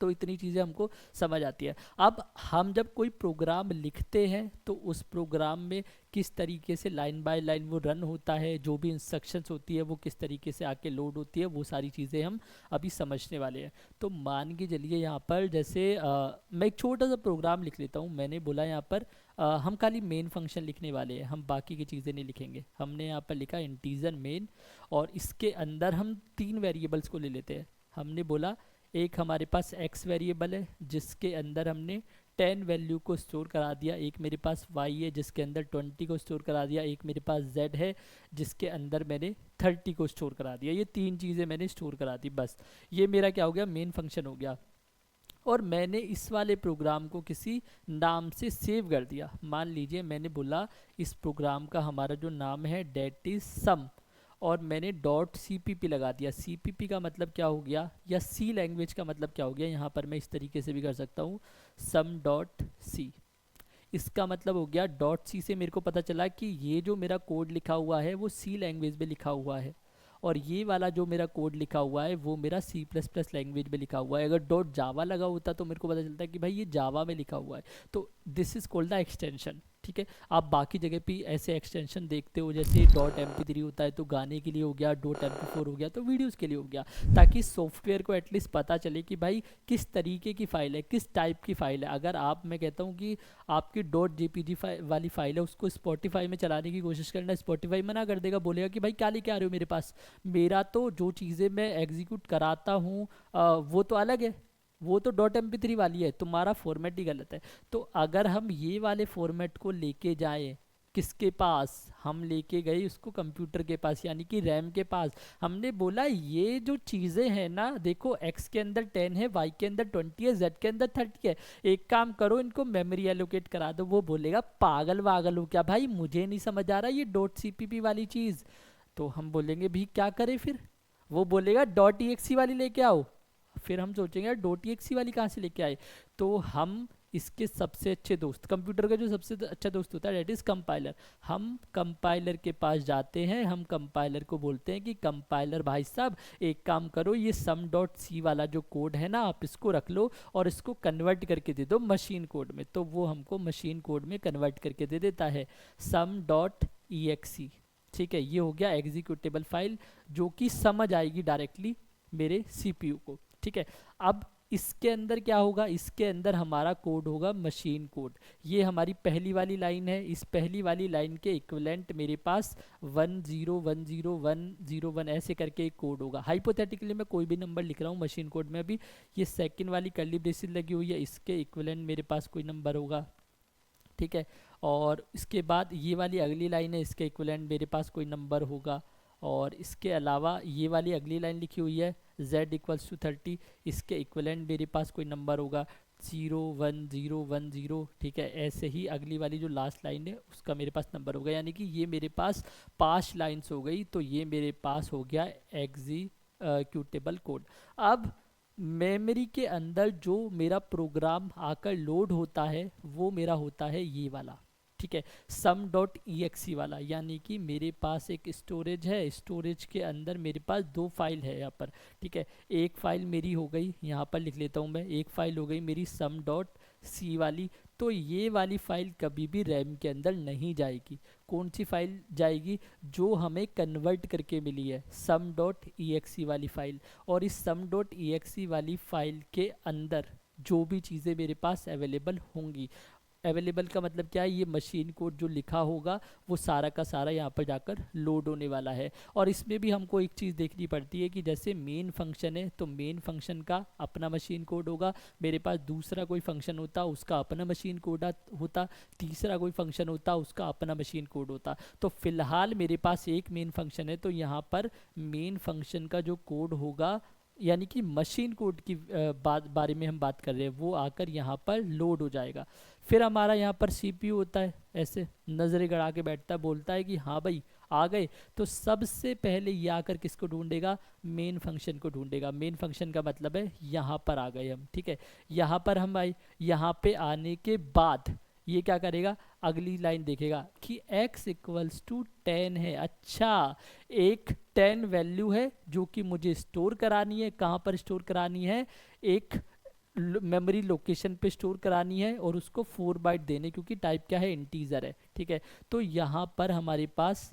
तो इतनी चीज़ें हमको समझ आती है। अब हम जब कोई प्रोग्राम लिखते हैं तो उस प्रोग्राम में किस तरीके से लाइन बाय लाइन वो रन होता है, जो भी इंस्ट्रक्शंस होती है वो किस तरीके से आके लोड होती है, वो सारी चीज़ें हम अभी समझने वाले हैं। तो मान के चलिए यहाँ पर जैसे मैं एक छोटा सा प्रोग्राम लिख लेता हूँ। मैंने बोला यहाँ पर हम खाली मेन फंक्शन लिखने वाले हैं, हम बाकी की चीज़ें नहीं लिखेंगे। हमने यहाँ पर लिखा इंटीजर मेन, और इसके अंदर हम 3 वेरिएबल्स को ले लेते हैं। हमने बोला एक हमारे पास x वेरिएबल है जिसके अंदर हमने 10 वैल्यू को स्टोर करा दिया, एक मेरे पास y है जिसके अंदर 20 को स्टोर करा दिया, एक मेरे पास z है जिसके अंदर मैंने 30 को स्टोर करा दिया। ये 3 चीज़ें मैंने स्टोर करा दी, बस ये मेरा क्या हो गया? मेन फंक्शन हो गया। और मैंने इस वाले प्रोग्राम को किसी नाम से सेव कर दिया। मान लीजिए मैंने बोला इस प्रोग्राम का हमारा जो नाम है डेट इज़ सम, और मैंने डॉट CPP लगा दिया। CPP का मतलब क्या हो गया, या सी लैंग्वेज का मतलब क्या हो गया? यहाँ पर मैं इस तरीके से भी कर सकता हूँ, सम डॉट सी। इसका मतलब हो गया डॉट सी से मेरे को पता चला कि ये जो मेरा कोड लिखा हुआ है वो सी लैंग्वेज में लिखा हुआ है, और ये वाला जो मेरा कोड लिखा हुआ है वो मेरा C++ लैंग्वेज में लिखा हुआ है। अगर डॉट जावा लगा होता तो मेरे को पता चलता है कि भाई ये जावा में लिखा हुआ है। तो this is called the extension, ठीक है। आप बाकी जगह पे ऐसे एक्सटेंशन देखते हो, जैसे .mp3 होता है तो गाने के लिए हो गया, .mp4 हो गया तो वीडियोज़ के लिए हो गया, ताकि सॉफ्टवेयर को एटलीस्ट पता चले कि भाई किस तरीके की फ़ाइल है, किस टाइप की फ़ाइल है। अगर आप, मैं कहता हूँ कि आपकी .jpg वाली फ़ाइल है, उसको स्पॉटिफाई में चलाने की कोशिश करना, स्पॉटिफाई मना कर देगा, बोलेगा कि भाई क्या लेके आ रहे हो मेरे पास, मेरा तो जो चीज़ें मैं एग्जीक्यूट कराता हूँ वो तो अलग है, वो तो .mp3 वाली है, तुम्हारा फॉर्मेट ही गलत है। तो अगर हम ये वाले फॉर्मेट को लेके जाएं किसके पास, हम लेके गए उसको कंप्यूटर के पास यानी कि रैम के पास। हमने बोला ये जो चीज़ें हैं ना, देखो x के अंदर 10 है, y के अंदर 20 है, z के अंदर 30 है, एक काम करो इनको मेमोरी एलोकेट करा दो। वो बोलेगा पागल वागल हो क्या भाई, मुझे नहीं समझ आ रहा ये डॉट सीपीपी वाली चीज़। तो हम बोलेंगे भी क्या करें फिर, वो बोलेगा डॉट ई वाली लेके आओ। फिर हम सोचेंगे यार डॉट ई वाली कहाँ से लेके आए। तो हम इसके सबसे अच्छे दोस्त, कंप्यूटर का जो सबसे अच्छा दोस्त होता है डेट इज़ कंपाइलर, हम कंपाइलर के पास जाते हैं। हम कंपाइलर को बोलते हैं कि कंपाइलर भाई साहब एक काम करो, ये सम डॉट सी वाला जो कोड है ना आप इसको रख लो और इसको कन्वर्ट करके दे दो मशीन कोड में। तो वो हमको मशीन कोड में कन्वर्ट करके दे देता है सम डॉट ई। ठीक है, ये हो गया एग्जीक्यूटेबल फाइल जो कि समझ आएगी डायरेक्टली मेरे सीपीयू को। ठीक है, अब इसके अंदर क्या होगा, इसके अंदर हमारा कोड होगा मशीन कोड। ये हमारी पहली वाली लाइन है, इस पहली वाली लाइन के इक्विवेलेंट मेरे पास 1010101 ऐसे करके एक कोड होगा। हाइपोथेटिकली मैं कोई भी नंबर लिख रहा हूँ मशीन कोड में। अभी ये सेकंड वाली कर्ली ब्रेसेस लगी हुई है, इसके इक्विवेलेंट मेरे पास कोई नंबर होगा। ठीक है, और इसके बाद ये वाली अगली लाइन है, इसके इक्विवेलेंट मेरे पास कोई नंबर होगा। और इसके अलावा ये वाली अगली लाइन लिखी हुई है z इक्वल्स टू 30, इसके इक्विवेलेंट मेरे पास कोई नंबर होगा 01010। ठीक है, ऐसे ही अगली वाली जो लास्ट लाइन है उसका मेरे पास नंबर होगा। यानी कि ये मेरे पास 5 लाइन्स हो गई। तो ये मेरे पास हो गया एग्जीक्यूटेबल कोड। अब मेमोरी के अंदर जो मेरा प्रोग्राम आकर लोड होता है वो मेरा होता है ये वाला। ठीक है, सम डॉट ई वाला, यानी कि मेरे पास एक स्टोरेज है, स्टोरेज के अंदर मेरे पास 2 फाइल है यहाँ पर। ठीक है, एक फाइल मेरी हो गई, यहाँ पर लिख लेता हूँ मैं, एक फाइल हो गई मेरी सम डॉट सी वाली। तो ये वाली फाइल कभी भी रैम के अंदर नहीं जाएगी। कौन सी फाइल जाएगी, जो हमें कन्वर्ट करके मिली है, सम डॉट ई वाली फाइल। और इस सम डॉट ई वाली फाइल के अंदर जो भी चीज़ें मेरे पास अवेलेबल होंगी, अवेलेबल का मतलब क्या है, ये मशीन कोड जो लिखा होगा वो सारा का सारा यहाँ पर जाकर लोड होने वाला है। और इसमें भी हमको एक चीज़ देखनी पड़ती है कि जैसे मेन फंक्शन है तो मेन फंक्शन का अपना मशीन कोड होगा, मेरे पास दूसरा कोई फंक्शन होता उसका अपना मशीन कोड होता, तीसरा कोई फंक्शन होता उसका अपना मशीन कोड होता। तो फिलहाल मेरे पास एक मेन फंक्शन है, तो यहाँ पर मेन फंक्शन का जो कोड होगा यानी कि मशीन कोड की बारे में हम बात कर रहे हैं, वो आकर यहाँ पर लोड हो जाएगा। फिर हमारा यहाँ पर सीपीयू होता है, ऐसे नज़रें गड़ा के बैठता है, बोलता है कि हाँ भाई आ गए। तो सबसे पहले ये आकर किसको ढूंढेगा, मेन फंक्शन को ढूंढेगा। मेन फंक्शन का मतलब है यहाँ पर आ गए हम। ठीक है, यहाँ पर हम आए, यहाँ पे आने के बाद ये क्या करेगा, अगली लाइन देखेगा कि x इक्वल्स टू 10 है। अच्छा, एक 10 वैल्यू है जो कि मुझे स्टोर करानी है। कहाँ पर स्टोर करानी है, एक मेमोरी लोकेशन पे स्टोर करानी है और उसको 4 बाइट देने, क्योंकि टाइप क्या है, इंटीजर है। ठीक है, तो यहाँ पर हमारे पास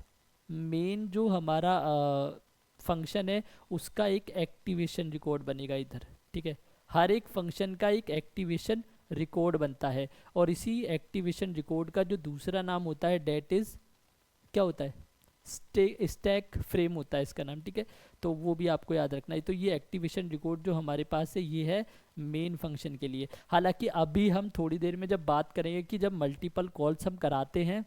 मेन जो हमारा फंक्शन है उसका एक एक्टिवेशन रिकॉर्ड बनेगा इधर। ठीक है, हर एक फंक्शन का एक एक्टिवेशन रिकॉर्ड बनता है और इसी एक्टिवेशन रिकॉर्ड का जो दूसरा नाम होता है डेट इज़ क्या होता है, स्टैक फ्रेम होता है इसका नाम। ठीक है, तो वो भी आपको याद रखना है। तो ये एक्टिवेशन रिकॉर्ड जो हमारे पास है ये है मेन फंक्शन के लिए। हालांकि अभी हम थोड़ी देर में जब बात करेंगे कि जब मल्टीपल कॉल्स हम कराते हैं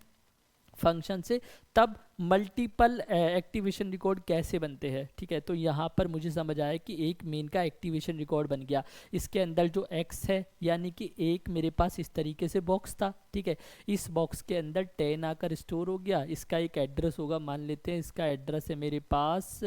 फंक्शन से तब मल्टीपल एक्टिवेशन रिकॉर्ड कैसे बनते हैं। ठीक है, तो यहाँ पर मुझे समझ आया कि एक मेन का एक्टिवेशन रिकॉर्ड बन गया, इसके अंदर जो x है यानी कि एक मेरे पास इस तरीके से बॉक्स था। ठीक है, इस बॉक्स के अंदर 10 आकर स्टोर हो गया, इसका एक एड्रेस होगा, मान लेते हैं इसका एड्रेस है मेरे पास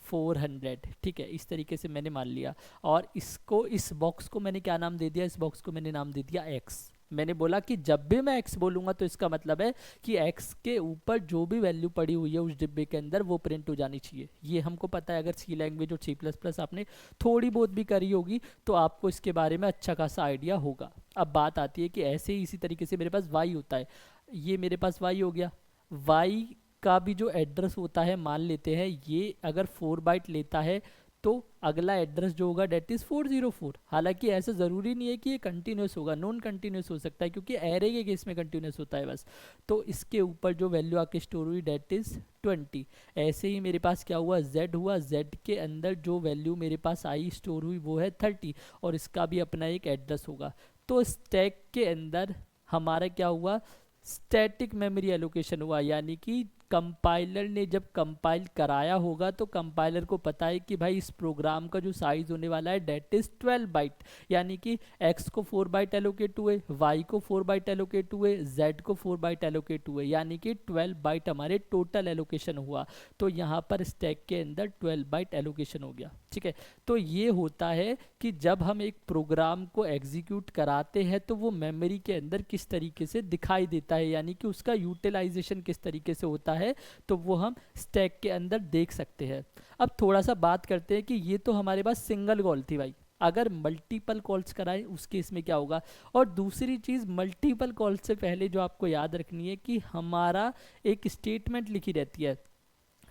400। ठीक है, इस तरीके से मैंने मान लिया और इसको, इस बॉक्स को मैंने क्या नाम दे दिया, इस बॉक्स को मैंने नाम दे दिया x। मैंने बोला कि जब भी मैं x बोलूँगा तो इसका मतलब है कि x के ऊपर जो भी वैल्यू पड़ी हुई है उस डिब्बे के अंदर वो प्रिंट हो जानी चाहिए। ये हमको पता है, अगर सी लैंग्वेज और C++ आपने थोड़ी बहुत भी करी होगी तो आपको इसके बारे में अच्छा खासा आइडिया होगा। अब बात आती है कि ऐसे ही इसी तरीके से मेरे पास y होता है, ये मेरे पास y हो गया, y का भी जो एड्रेस होता है मान लेते हैं ये अगर 4 बाइट लेता है तो अगला एड्रेस जो होगा डेट इज़ 404। हालांकि ऐसा ज़रूरी नहीं है कि ये कंटिन्यूस होगा, नॉन कंटिन्यूस हो सकता है क्योंकि एरे के केस में कंटिन्यूस होता है बस। तो इसके ऊपर जो वैल्यू आके स्टोर हुई डेट इज़ 20। ऐसे ही मेरे पास क्या हुआ, z हुआ, z के अंदर जो वैल्यू मेरे पास आई स्टोर हुई वो है 30 और इसका भी अपना एक एड्रेस होगा। तो स्टैक के अंदर हमारा क्या हुआ, स्टैटिक मेमोरी एलोकेशन हुआ, यानी कि कंपाइलर ने जब कंपाइल कराया होगा तो कंपाइलर को पता है कि भाई इस प्रोग्राम का जो साइज होने वाला है डेट इज 12 बाइट, यानी कि x को 4 बाइट एलोकेट हुए, y को 4 बाइट एलोकेट हुए, z को 4 बाइट एलोकेट हुए, यानी कि 12 बाइट हमारे टोटल एलोकेशन हुआ। तो यहाँ पर स्टैक के अंदर 12 बाइट एलोकेशन हो गया, ठीक है। तो ये होता है कि जब हम एक प्रोग्राम को एग्जीक्यूट कराते हैं तो वो मेमोरी के अंदर किस तरीके से दिखाई देता है, यानी कि उसका यूटिलाइजेशन किस तरीके से होता है, तो वो हम स्टैक के अंदर देख सकते हैं। अब थोड़ा सा बात करते हैं कि ये तो हमारे पास सिंगल कॉल थी भाई, अगर मल्टीपल कॉल्स कराएं उस केस में क्या होगा। और दूसरी चीज़, मल्टीपल कॉल से पहले जो आपको याद रखनी है कि हमारा एक स्टेटमेंट लिखी रहती है,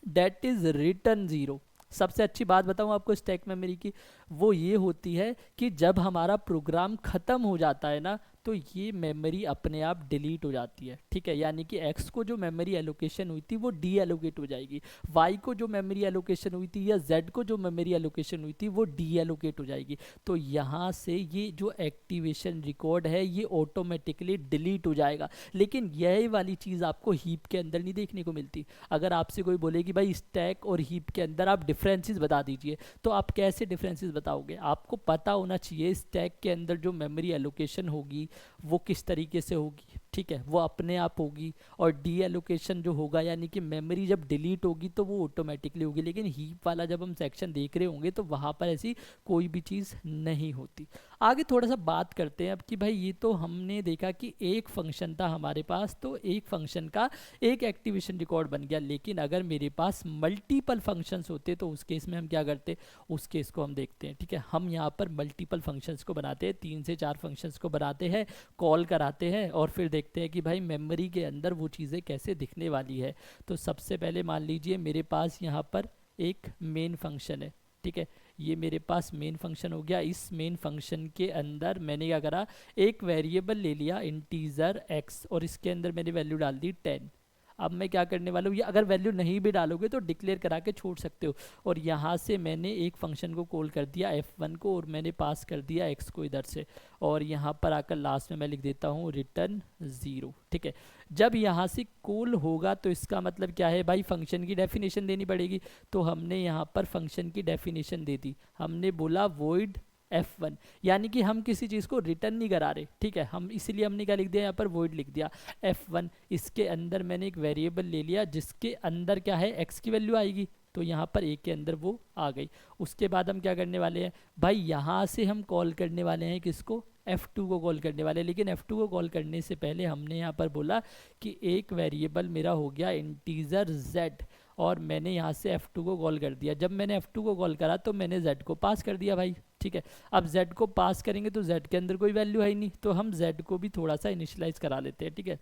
डेट इज रिटर्न 0। सबसे अच्छी बात बताऊं आपको स्टैक मेमोरी की, वो ये होती है कि जब हमारा प्रोग्राम ख़त्म हो जाता है ना, तो ये मेमोरी अपने आप डिलीट हो जाती है, ठीक है। यानी कि x को जो मेमोरी एलोकेशन हुई थी वो डी एलोकेट हो जाएगी, y को जो मेमोरी एलोकेशन हुई थी या z को जो मेमोरी एलोकेशन हुई थी वो डी एलोकेट हो जाएगी। तो यहाँ से ये जो एक्टिवेशन रिकॉर्ड है ये ऑटोमेटिकली डिलीट हो जाएगा। लेकिन यही वाली चीज़ आपको हीप के अंदर नहीं देखने को मिलती। अगर आपसे कोई बोले कि भाई स्टैक और हीप के अंदर आप डिफरेंसेस बता दीजिए, तो आप कैसे डिफरेंसेस बताओगे? आपको पता होना चाहिए स्टैक के अंदर जो मेमोरी एलोकेशन होगी वो किस तरीके से होगी, ठीक है, वो अपने आप होगी। और डी एलोकेशन जो होगा, यानी कि मेमोरी जब डिलीट होगी तो वो ऑटोमेटिकली होगी। लेकिन हीप वाला जब हम सेक्शन देख रहे होंगे तो वहाँ पर ऐसी कोई भी चीज़ नहीं होती। आगे थोड़ा सा बात करते हैं अब कि भाई ये तो हमने देखा कि एक फंक्शन था हमारे पास, तो एक फंक्शन का एक एक्टिवेशन रिकॉर्ड बन गया। लेकिन अगर मेरे पास मल्टीपल फंक्शंस होते तो उस केस में हम क्या करते, उस केस को हम देखते हैं, ठीक है। हम यहाँ पर मल्टीपल फंक्शंस को बनाते हैं, 3 से 4 फंक्शंस को बनाते हैं, कॉल कराते हैं और फिर देखते हैं कि भाई मेमोरी के अंदर वो चीज़ें कैसे दिखने वाली है। तो सबसे पहले मान लीजिए मेरे पास यहाँ पर एक मेन फंक्शन है, ठीक है। ये मेरे पास मेन फंक्शन हो गया। इस मेन फंक्शन के अंदर मैंने क्या करा, एक वेरिएबल ले लिया इंटीजर x और इसके अंदर मैंने वैल्यू डाल दी 10। अब मैं क्या करने वाला हूँ, ये अगर वैल्यू नहीं भी डालोगे तो डिक्लेयर करा के छोड़ सकते हो। और यहाँ से मैंने एक फंक्शन को कॉल कर दिया f1 को और मैंने पास कर दिया x को इधर से, और यहाँ पर आकर लास्ट में मैं लिख देता हूँ रिटर्न 0, ठीक है। जब यहाँ से कॉल होगा तो इसका मतलब क्या है भाई, फंक्शन की डेफिनेशन देनी पड़ेगी। तो हमने यहाँ पर फंक्शन की डेफिनेशन दे दी, हमने बोला वॉइड f1, यानी कि हम किसी चीज़ को रिटर्न नहीं करा रहे, ठीक है। हम इसीलिए हमने क्या लिख दिया, यहाँ पर वॉइड लिख दिया f1। इसके अंदर मैंने एक वेरिएबल ले लिया जिसके अंदर क्या है, x की वैल्यू आएगी, तो यहाँ पर a के अंदर वो आ गई। उसके बाद हम क्या करने वाले हैं भाई, यहाँ से हम कॉल करने वाले हैं किसको, f2 को कॉल करने वाले हैं। लेकिन f2 को कॉल करने से पहले हमने यहाँ पर बोला कि एक वेरिएबल मेरा हो गया इंटीजर z, और मैंने यहाँ से f2 को कॉल कर दिया। जब मैंने f2 को कॉल करा तो मैंने z को पास कर दिया भाई, ठीक है। अब z को पास करेंगे तो z के अंदर कोई वैल्यू है ही नहीं, तो हम z को भी थोड़ा सा इनिशियलाइज करा लेते हैं, ठीक है,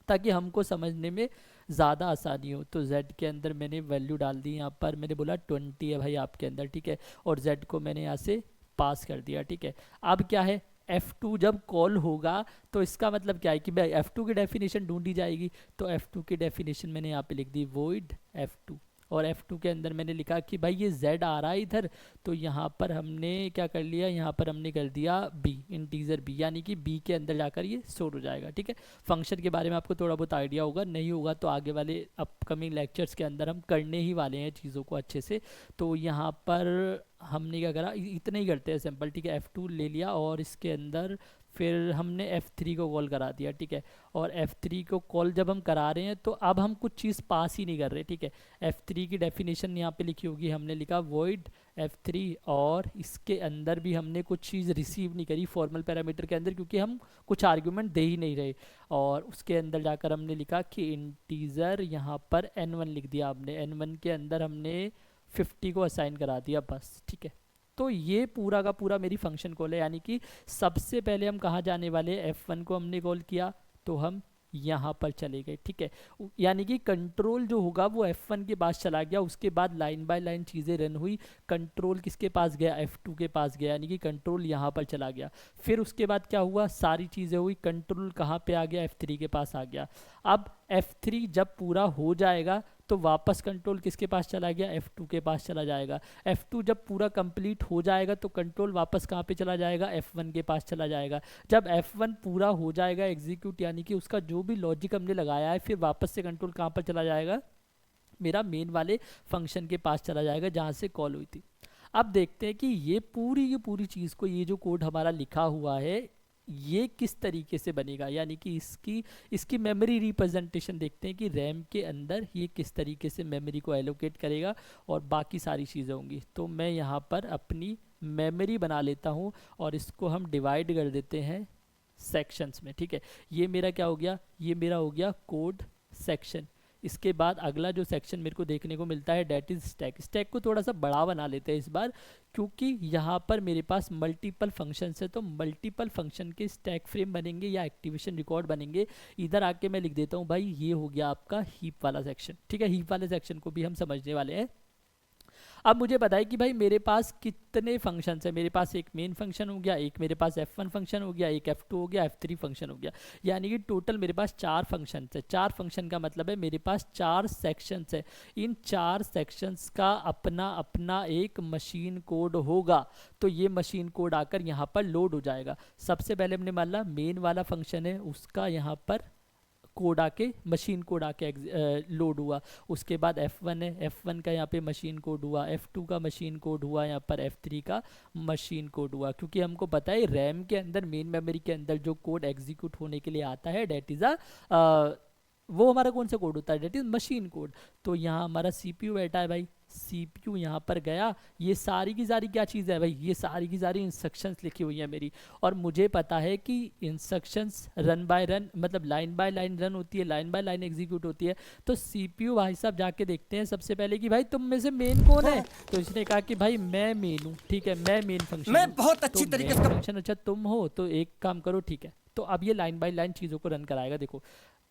ताकि हमको समझने में ज़्यादा आसानी हो। तो z के अंदर मैंने वैल्यू डाल दी, यहाँ पर मैंने बोला 20 है भाई आपके अंदर, ठीक है, और z को मैंने यहाँ से पास कर दिया, ठीक है। अब क्या है, f2 जब कॉल होगा तो इसका मतलब क्या है कि भाई f2 की डेफिनेशन ढूंढी जाएगी। तो f2 की डेफिनेशन मैंने यहाँ पे लिख दी वॉइड f2, और f2 के अंदर मैंने लिखा कि भाई ये z आ रहा है इधर, तो यहाँ पर हमने क्या कर लिया, यहाँ पर हमने कर दिया b, इंटीजर b, यानी कि b के अंदर जाकर ये स्टोर हो जाएगा, ठीक है। फंक्शन के बारे में आपको थोड़ा बहुत आइडिया होगा, नहीं होगा तो आगे वाले अपकमिंग लेक्चर्स के अंदर हम करने ही वाले हैं चीज़ों को अच्छे से। तो यहाँ पर हमने क्या करा, इतना ही करते हैं सिंपल, ठीक है। f2 ले लिया और इसके अंदर फिर हमने f3 को कॉल करा दिया, ठीक है। और f3 को कॉल जब हम करा रहे हैं तो अब हम कुछ चीज़ पास ही नहीं कर रहे, ठीक है। f3 की डेफिनेशन यहाँ पे लिखी होगी, हमने लिखा वॉइड f3, और इसके अंदर भी हमने कुछ चीज़ रिसीव नहीं करी फॉर्मल पैरामीटर के अंदर, क्योंकि हम कुछ आर्ग्यूमेंट दे ही नहीं रहे। और उसके अंदर जाकर हमने लिखा कि इंटीजर, यहाँ पर n1 लिख दिया हमने, n1 के अंदर हमने 50 को असाइन करा दिया, बस, ठीक है। तो ये पूरा का पूरा मेरी फंक्शन कॉल है, यानी कि सबसे पहले हम कहाँ जाने वाले, f1 को हमने कॉल किया तो हम यहाँ पर चले गए, ठीक है। यानी कि कंट्रोल जो होगा वो f1 के पास चला गया, उसके बाद लाइन बाय लाइन चीज़ें रन हुई, कंट्रोल किसके पास गया, f2 के पास गया, यानी कि कंट्रोल यहाँ पर चला गया। फिर उसके बाद क्या हुआ, सारी चीज़ें हुई, कंट्रोल कहाँ पे आ गया, f3 के पास आ गया। अब f3 जब पूरा हो जाएगा तो वापस कंट्रोल किसके पास चला गया, F2 के पास चला जाएगा। F2 जब पूरा कंप्लीट हो जाएगा तो कंट्रोल वापस कहाँ पे चला जाएगा, F1 के पास चला जाएगा। जब F1 पूरा हो जाएगा एग्जीक्यूट, यानी कि उसका जो भी लॉजिक हमने लगाया है, फिर वापस से कंट्रोल कहाँ पर चला जाएगा, मेरा मेन वाले फंक्शन के पास चला जाएगा जहाँ से कॉल हुई थी। अब देखते हैं कि ये पूरी की पूरी चीज़ को, ये जो कोड हमारा लिखा हुआ है, ये किस तरीके से बनेगा, यानी कि इसकी मेमोरी रिप्रेजेंटेशन देखते हैं कि रैम के अंदर ये किस तरीके से मेमोरी को एलोकेट करेगा और बाकी सारी चीज़ें होंगी। तो मैं यहाँ पर अपनी मेमोरी बना लेता हूँ और इसको हम डिवाइड कर देते हैं सेक्शंस में, ठीक है। ये मेरा क्या हो गया, ये मेरा हो गया कोड सेक्शन। इसके बाद अगला जो सेक्शन मेरे को देखने को मिलता है डेट इज स्टैक। स्टैक को थोड़ा सा बड़ा बना लेते हैं इस बार, क्योंकि यहाँ पर मेरे पास मल्टीपल फंक्शंस है, तो मल्टीपल फंक्शन के स्टैक फ्रेम बनेंगे या एक्टिवेशन रिकॉर्ड बनेंगे। इधर आके मैं लिख देता हूँ भाई, ये हो गया आपका हीप वाला सेक्शन, ठीक है। हीप वाले सेक्शन को भी हम समझने वाले हैं। अब मुझे बताइए कि भाई मेरे पास कितने फंक्शंस है। मेरे पास एक मेन फंक्शन हो गया, एक मेरे पास F1 फंक्शन हो गया, एक F2 हो गया, F3 फंक्शन हो गया, यानी कि टोटल मेरे पास 4 फंक्शंस है। 4 फंक्शन का मतलब है मेरे पास 4 सेक्शंस है। इन 4 सेक्शंस का अपना अपना एक मशीन कोड होगा। तो ये मशीन कोड आकर यहाँ पर लोड हो जाएगा। सबसे पहले हमने मान ला मेन वाला फंक्शन है, उसका यहाँ पर कोड आके, मशीन कोड आके लोड हुआ। उसके बाद F1 है, F1 का यहाँ पे मशीन कोड हुआ, F2 का मशीन कोड हुआ, यहाँ पर F3 का मशीन कोड हुआ। क्योंकि हमको पता है रैम के अंदर, मेन मेमोरी के अंदर जो कोड एग्जीक्यूट होने के लिए आता है, डेट इज़ वो हमारा कौन सा कोड होता है, डेट इज मशीन कोड। तो यहाँ हमारा CPU बैठा है भाई, CPU यहाँ पर गया, ये सारी की सारी क्या चीज़ है भाई, ये सारी की सारी इंस्ट्रक्शंस लिखी हुई है मेरी। और मुझे पता है कि इंस्ट्रक्शंस रन बाय रन, मतलब लाइन बाय लाइन रन होती है, लाइन बाय लाइन एग्जीक्यूट होती है। तो CPU भाई साहब जाके देखते हैं सबसे पहले कि भाई तुम में से मेन कौन है। तो इसने कहा कि भाई मैं मेन हूँ, ठीक है, मैं मेन फंक्शन, मैं बहुत अच्छी तो तरीके मेन से फंक्शन, अच्छा तुम हो, तो एक काम करो, ठीक है। तो अब ये लाइन बाय लाइन चीज़ों को रन कराएगा। देखो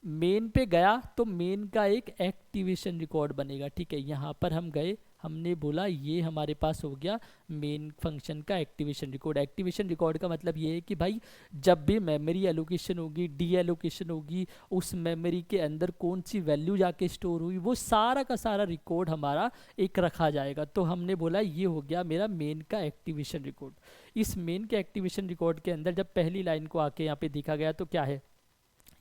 मेन पे गया तो मेन का एक एक्टिवेशन रिकॉर्ड बनेगा, ठीक है। यहाँ पर हम गए, हमने बोला ये हमारे पास हो गया मेन फंक्शन का एक्टिवेशन रिकॉर्ड। एक्टिवेशन रिकॉर्ड का मतलब ये है कि भाई जब भी मेमोरी एलोकेशन होगी, डी एलोकेशन होगी, उस मेमोरी के अंदर कौन सी वैल्यू जाके स्टोर हुई, वो सारा का सारा रिकॉर्ड हमारा एक रखा जाएगा। तो हमने बोला ये हो गया मेरा मेन का एक्टिवेशन रिकॉर्ड। इस मेन के एक्टिवेशन रिकॉर्ड के अंदर जब पहली लाइन को आके यहाँ पे देखा गया तो क्या है,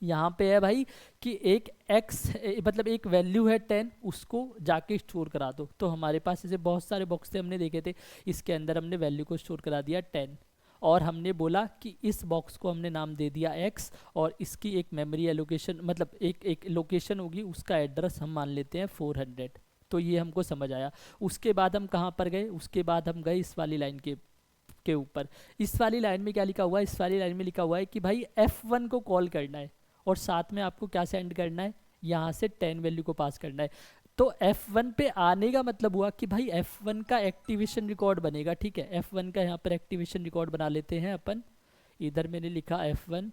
यहाँ पे है भाई कि एक x मतलब एक वैल्यू है 10, उसको जाके स्टोर करा दो। तो हमारे पास ऐसे बहुत सारे बॉक्स थे, हमने देखे थे, इसके अंदर हमने वैल्यू को स्टोर करा दिया 10, और हमने बोला कि इस बॉक्स को हमने नाम दे दिया x, और इसकी एक मेमोरी एलोकेशन, मतलब एक लोकेशन होगी, उसका एड्रेस हम मान लेते हैं 400। तो ये हमको समझ आया। उसके बाद हम कहाँ पर गए, उसके बाद हम गए इस वाली लाइन के ऊपर। इस वाली लाइन में क्या लिखा हुआ है, इस वाली लाइन में लिखा हुआ है कि भाई F1 को कॉल करना है, और साथ में आपको क्या सेंड करना है, यहाँ से 10 वैल्यू को पास करना है। तो F1 पे आने का मतलब हुआ कि भाई F1 का एक्टिवेशन रिकॉर्ड बनेगा, ठीक है। F1 का यहाँ पर एक्टिवेशन रिकॉर्ड बना लेते हैं अपन। इधर मैंने लिखा F1,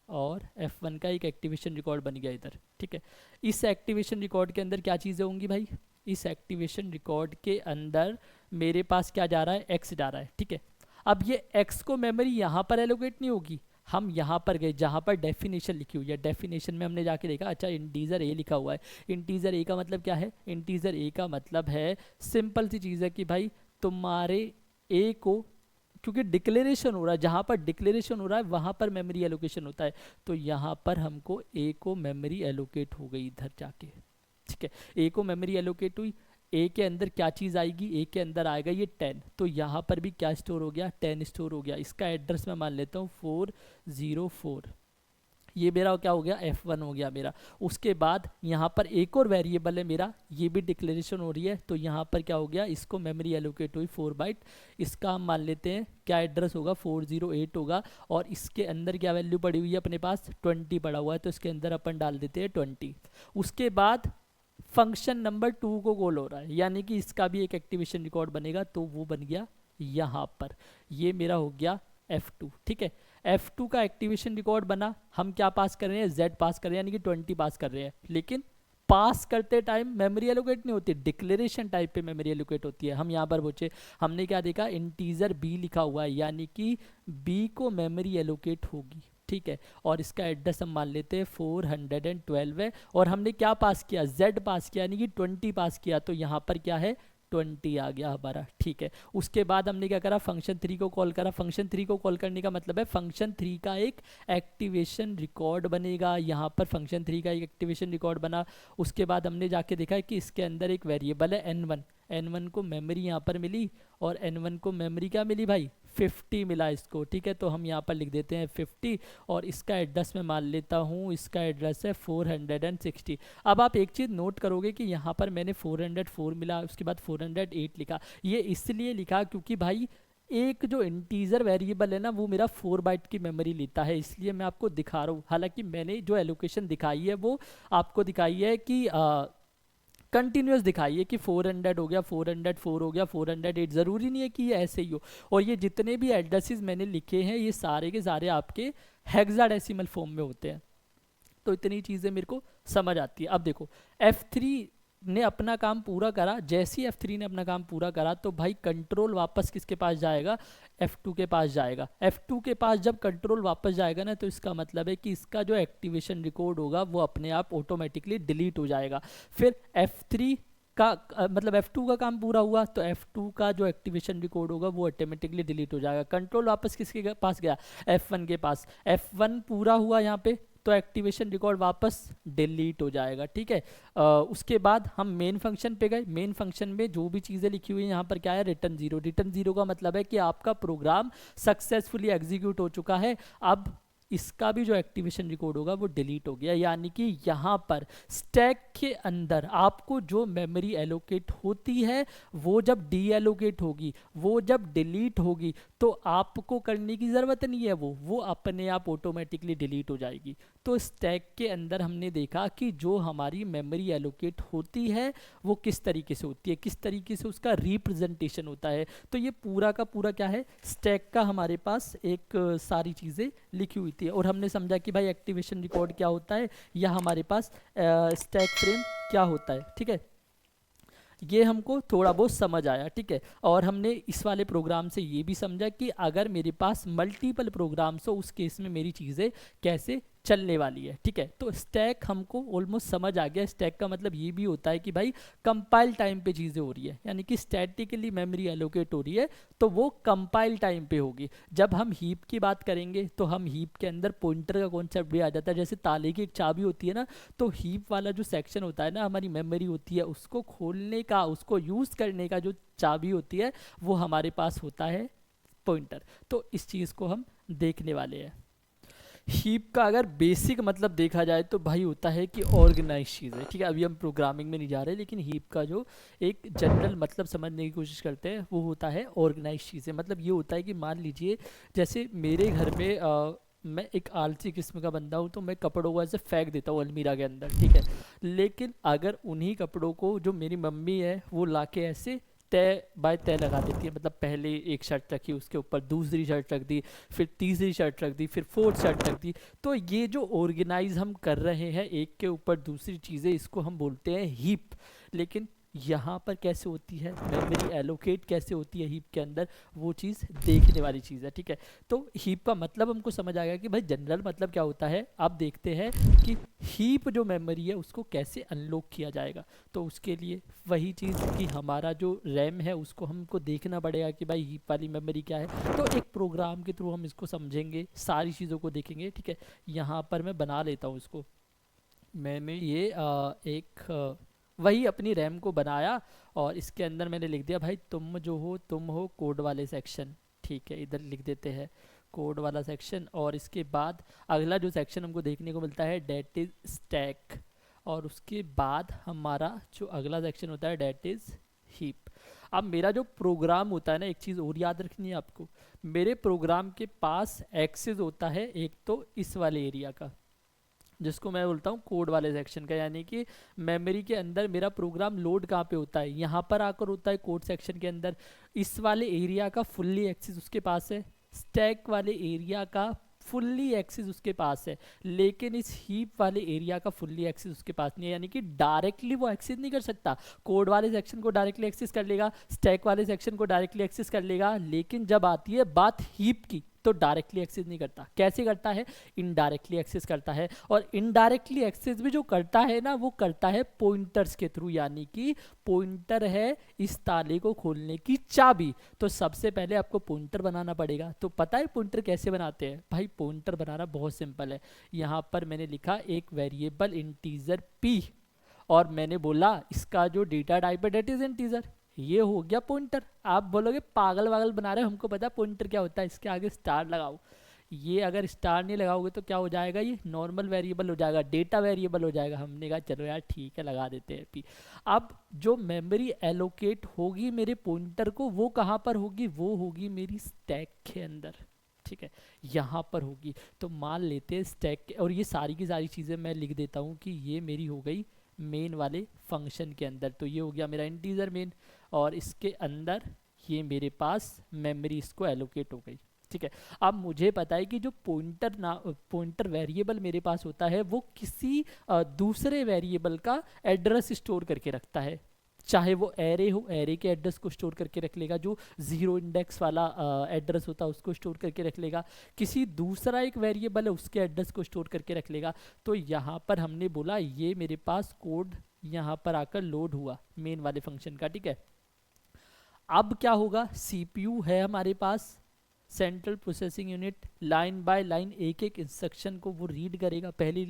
और F1 का एक एक्टिवेशन रिकॉर्ड बन गया इधर, ठीक है। इस एक्टिवेशन रिकॉर्ड के अंदर क्या चीज़ें होंगी भाई, इस एक्टिवेशन रिकॉर्ड के अंदर मेरे पास क्या जा रहा है, x जा रहा है, ठीक है। अब ये x को मेमोरी यहाँ पर एलोकेट नहीं होगी, हम यहाँ पर गए जहाँ पर डेफिनेशन लिखी हुई है। डेफिनेशन में हमने जाके देखा, अच्छा इंटीजर a लिखा हुआ है। इंटीजर a का मतलब क्या है, इंटीजर a का मतलब है, सिंपल सी चीज़ है कि भाई तुम्हारे a को, क्योंकि डिक्लेरेशन हो रहा है, जहाँ पर डिक्लेरेशन हो रहा है वहाँ पर मेमोरी एलोकेशन होता है। तो यहाँ पर हमको a को मेमोरी एलोकेट हो गई इधर जाके, ठीक है। a को मेमोरी एलोकेट हुई, ए के अंदर क्या चीज़ आएगी, ए के अंदर आएगा ये 10। तो यहाँ पर भी क्या स्टोर हो गया, 10 स्टोर हो गया। इसका एड्रेस मैं मान लेता हूँ 404। ये मेरा क्या हो गया, F1 हो गया मेरा। उसके बाद यहाँ पर एक और वेरिएबल है मेरा, ये भी डिक्लेरेशन हो रही है। तो यहाँ पर क्या हो गया, इसको मेमोरी एलोकेट हुई 4 बाइट। इसका हम मान लेते हैं क्या एड्रेस होगा, 408 होगा। और इसके अंदर क्या वैल्यू पड़ी हुई है अपने पास, 20 पड़ा हुआ है, तो इसके अंदर अपन डाल देते हैं 20। उसके बाद फंक्शन नंबर 2 को कॉल हो रहा है, यानी कि इसका भी एक एक्टिवेशन रिकॉर्ड बनेगा। तो वो बन गया यहाँ पर, ये मेरा हो गया F2, ठीक है। F2 का एक्टिवेशन रिकॉर्ड बना, हम क्या पास कर रहे हैं, Z पास कर रहे हैं, यानी कि 20 पास कर रहे हैं। लेकिन पास करते टाइम मेमोरी एलोकेट नहीं होती, डिक्लेरेशन टाइप पे मेमोरी एलोकेट होती है। हम यहाँ पर पूछे, हमने क्या देखा, इंटीजर b लिखा हुआ है, यानी कि b को मेमोरी एलोकेट होगी, ठीक है, और इसका एड्रेस हम मान लेते हैं 412 है, और हमने क्या पास किया, z पास किया, यानी कि 20 पास किया, तो यहाँ पर क्या है 20 आ गया हमारा, ठीक है। उसके बाद हमने क्या करा, फंक्शन 3 को कॉल करा। फंक्शन 3 को कॉल करने का मतलब है फंक्शन 3 का एक एक्टिवेशन रिकॉर्ड बनेगा, यहाँ पर फंक्शन 3 का एक एक्टिवेशन रिकॉर्ड बना। उसके बाद हमने जाके देखा है कि इसके अंदर एक वेरिएबल है n1, n1 को मेमोरी यहाँ पर मिली, और n1 को मेमोरी क्या मिली भाई, 50 मिला इसको, ठीक है। तो हम यहाँ पर लिख देते हैं 50, और इसका एड्रेस मैं मान लेता हूँ, इसका एड्रेस है 460। अब आप एक चीज़ नोट करोगे कि यहाँ पर मैंने 404 मिला, उसके बाद 408 लिखा। ये इसलिए लिखा क्योंकि भाई एक जो इंटीजर वेरिएबल है ना, वो मेरा 4 बाइट की मेमोरी लेता है, इसलिए मैं आपको दिखा रहा हूँ। हालांकि मैंने जो एलोकेशन दिखाई है वो आपको दिखाई है कि कंटिन्यूस दिखाई है कि 400 हो गया, 404 हो गया, 408, ज़रूरी नहीं है कि ये ऐसे ही हो। और ये जितने भी एड्रेसेस मैंने लिखे हैं ये सारे के सारे आपके हेक्साडेसिमल फॉर्म में होते हैं। तो इतनी चीज़ें मेरे को समझ आती है। अब देखो F3 ने अपना काम पूरा करा, जैसे ही F3 ने अपना काम पूरा करा तो भाई कंट्रोल वापस किसके पास जाएगा, F2 के पास जाएगा। F2 के पास जब कंट्रोल वापस जाएगा ना, तो इसका मतलब है कि इसका जो एक्टिवेशन रिकॉर्ड होगा वो अपने आप ऑटोमेटिकली डिलीट हो जाएगा। फिर F3 का मतलब F2 का काम पूरा हुआ तो F2 का जो एक्टिवेशन रिकॉर्ड होगा वो ऑटोमेटिकली डिलीट हो जाएगा। कंट्रोल वापस किसके पास गया, F1 के पास। F1 पूरा हुआ यहाँ पे तो एक्टिवेशन रिकॉर्ड वापस डिलीट हो जाएगा, ठीक है। उसके बाद हम मेन फंक्शन पे गए। मेन फंक्शन में जो भी चीज़ें लिखी हुई हैं यहाँ पर क्या है, रिटर्न जीरो। रिटर्न जीरो का मतलब है कि आपका प्रोग्राम सक्सेसफुली एग्जीक्यूट हो चुका है। अब इसका भी जो एक्टिवेशन रिकॉर्ड होगा वो डिलीट हो गया, यानी कि यहाँ पर स्टैक के अंदर आपको जो मेमोरी एलोकेट होती है वो जब डी एलोकेट होगी, वो जब डिलीट होगी, तो आपको करने की ज़रूरत नहीं है, वो अपने आप ऑटोमेटिकली डिलीट हो जाएगी। तो स्टैक के अंदर हमने देखा कि जो हमारी मेमोरी एलोकेट होती है वो किस तरीके से होती है, किस तरीके से उसका रिप्रेजेंटेशन होता है। तो ये पूरा का पूरा क्या है, स्टैक का हमारे पास एक सारी चीज़ें लिखी हुई थी, और हमने समझा कि भाई एक्टिवेशन रिकॉर्ड क्या होता है या हमारे पास स्टैक फ्रेम क्या होता है, ठीक है। ये हमको थोड़ा बहुत समझ आया, ठीक है। और हमने इस वाले प्रोग्राम से ये भी समझा कि अगर मेरे पास मल्टीपल प्रोग्राम्स हो उस केस में मेरी चीज़ें कैसे चलने वाली है, ठीक है। तो स्टैक हमको ऑलमोस्ट समझ आ गया। स्टैक का मतलब ये भी होता है कि भाई कंपाइल टाइम पे चीज़ें हो रही है, यानी कि स्टैटिकली मेमोरी एलोकेट हो रही है तो वो कंपाइल टाइम पे होगी। जब हम हीप की बात करेंगे तो हम हीप के अंदर पॉइंटर का कॉन्सेप्ट भी आ जाता है। जैसे ताले की एक चाबी होती है ना, तो हीप वाला जो सेक्शन होता है ना, हमारी मेमोरी होती है, उसको खोलने का, उसको यूज़ करने का जो चाबी होती है वो हमारे पास होता है पॉइंटर। तो इस चीज़ को हम देखने वाले हैं। हीप का अगर बेसिक मतलब देखा जाए तो भाई होता है कि ऑर्गेनाइज चीज़ है, ठीक है। अभी हम प्रोग्रामिंग में नहीं जा रहे, लेकिन हीप का जो एक जनरल मतलब समझने की कोशिश करते हैं वो होता है ऑर्गेनाइज चीज़ें। मतलब ये होता है कि मान लीजिए जैसे मेरे घर में मैं एक आलसी किस्म का बंदा हूँ, तो मैं कपड़ों को ऐसे फेंक देता हूँ अलमीरा के अंदर, ठीक है। लेकिन अगर उन्हीं कपड़ों को जो मेरी मम्मी है वो लाके ऐसे तय बाय तय लगा देती है, मतलब पहले एक शर्ट रखी, उसके ऊपर दूसरी शर्ट रख दी, फिर तीसरी शर्ट रख दी, फिर फोर्थ शर्ट रख दी। तो ये जो ऑर्गेनाइज हम कर रहे हैं एक के ऊपर दूसरी चीज़ें, इसको हम बोलते हैं हीप। लेकिन यहाँ पर कैसे होती है मेमोरी एलोकेट, कैसे होती है हीप के अंदर, वो चीज़ देखने वाली चीज़ है, ठीक है। तो हीप का मतलब हमको समझ आ गया कि भाई जनरल मतलब क्या होता है। अब देखते हैं कि हीप जो मेमोरी है उसको कैसे अनलॉक किया जाएगा। तो उसके लिए वही चीज़ कि हमारा जो रैम है उसको हमको देखना पड़ेगा कि भाई हीप वाली मेमोरी क्या है। तो एक प्रोग्राम के थ्रू हम इसको समझेंगे, सारी चीज़ों को देखेंगे, ठीक है। यहाँ पर मैं बना लेता हूँ इसको, मैंने ये वही अपनी रैम को बनाया, और इसके अंदर मैंने लिख दिया भाई तुम जो हो तुम हो कोड वाले सेक्शन, ठीक है। इधर लिख देते हैं कोड वाला सेक्शन, और इसके बाद अगला जो सेक्शन हमको देखने को मिलता है डेट इज़ स्टैक, और उसके बाद हमारा जो अगला सेक्शन होता है डेट इज़ हीप। अब मेरा जो प्रोग्राम होता है ना, एक चीज़ और याद रखनी है आपको, मेरे प्रोग्राम के पास एक्सेस होता है एक तो इस वाले एरिया का, जिसको मैं बोलता हूँ कोड वाले सेक्शन का, यानी कि मेमोरी के अंदर मेरा प्रोग्राम लोड कहाँ पे होता है, यहाँ पर आकर होता है कोड सेक्शन के अंदर। इस वाले एरिया का फुल्ली एक्सेस उसके पास है, स्टैक वाले एरिया का फुल्ली एक्सेस उसके पास है, लेकिन इस हीप वाले एरिया का फुल्ली एक्सेस उसके पास नहीं है, यानी कि डायरेक्टली वो एक्सेस नहीं कर सकता। कोड वाले सेक्शन को डायरेक्टली एक्सेस कर लेगा, स्टैक वाले सेक्शन को डायरेक्टली एक्सेस कर लेगा, लेकिन जब आती है बात हीप की तो डायरेक्टली एक्सेस नहीं करता। कैसे करता है? इनडायरेक्टली एक्सेस करता है। और इनडायरेक्टली एक्सेस भी जो करता है ना, वो करता है पॉइंटर्स के थ्रू, यानी कि पॉइंटर है इस ताले को खोलने की चाबी। तो सबसे पहले आपको पॉइंटर बनाना पड़ेगा। तो पता है पॉइंटर कैसे बनाते हैं? भाई पॉइंटर बनाना बहुत सिंपल है। यहाँ पर मैंने लिखा एक वेरिएबल इंटीजर p, और मैंने बोला इसका जो डेटा टाइप है डेट इज इंटीजर। ये हो गया पॉइंटर। आप बोलोगे पागल वागल बना रहे हो, हमको पता है पॉइंटर क्या होता है, इसके आगे स्टार लगाओ। ये अगर स्टार नहीं लगाओगे तो क्या हो जाएगा? ये नॉर्मल वेरिएबल हो जाएगा, डेटा वेरिएबल हो जाएगा। हमने कहा चलो यार ठीक है लगा देते हैं पी। अब जो मेमोरी एलोकेट होगी मेरे पॉइंटर को, वो कहाँ पर होगी? वो होगी मेरी स्टैक के अंदर, ठीक है, यहाँ पर होगी। तो मान लेते हैं स्टैक, और ये सारी की सारी चीज़ें मैं लिख देता हूँ कि ये मेरी हो गई मेन वाले फंक्शन के अंदर। तो ये हो गया मेरा इंटीजर मेन, और इसके अंदर ये मेरे पास मेमोरी इसको एलोकेट हो गई, ठीक है। अब मुझे पता है कि जो पॉइंटर वेरिएबल मेरे पास होता है वो किसी दूसरे वेरिएबल का एड्रेस स्टोर करके रखता है। चाहे वो एरे हो, एरे के एड्रेस को स्टोर करके रख लेगा, जो जीरो इंडेक्स वाला एड्रेस होता है उसको स्टोर करके रख लेगा, किसी दूसरा एक वेरिएबल है उसके एड्रेस को स्टोर करके रख लेगा। तो यहाँ पर हमने बोला ये मेरे पास कोड यहाँ पर आकर लोड हुआ मेन वाले फंक्शन का, ठीक है। अब क्या होगा? सीपीयू है हमारे पास, central processing unit, line by line एक एक इंस्ट्रक्शन को वो रीड करेगा। पहली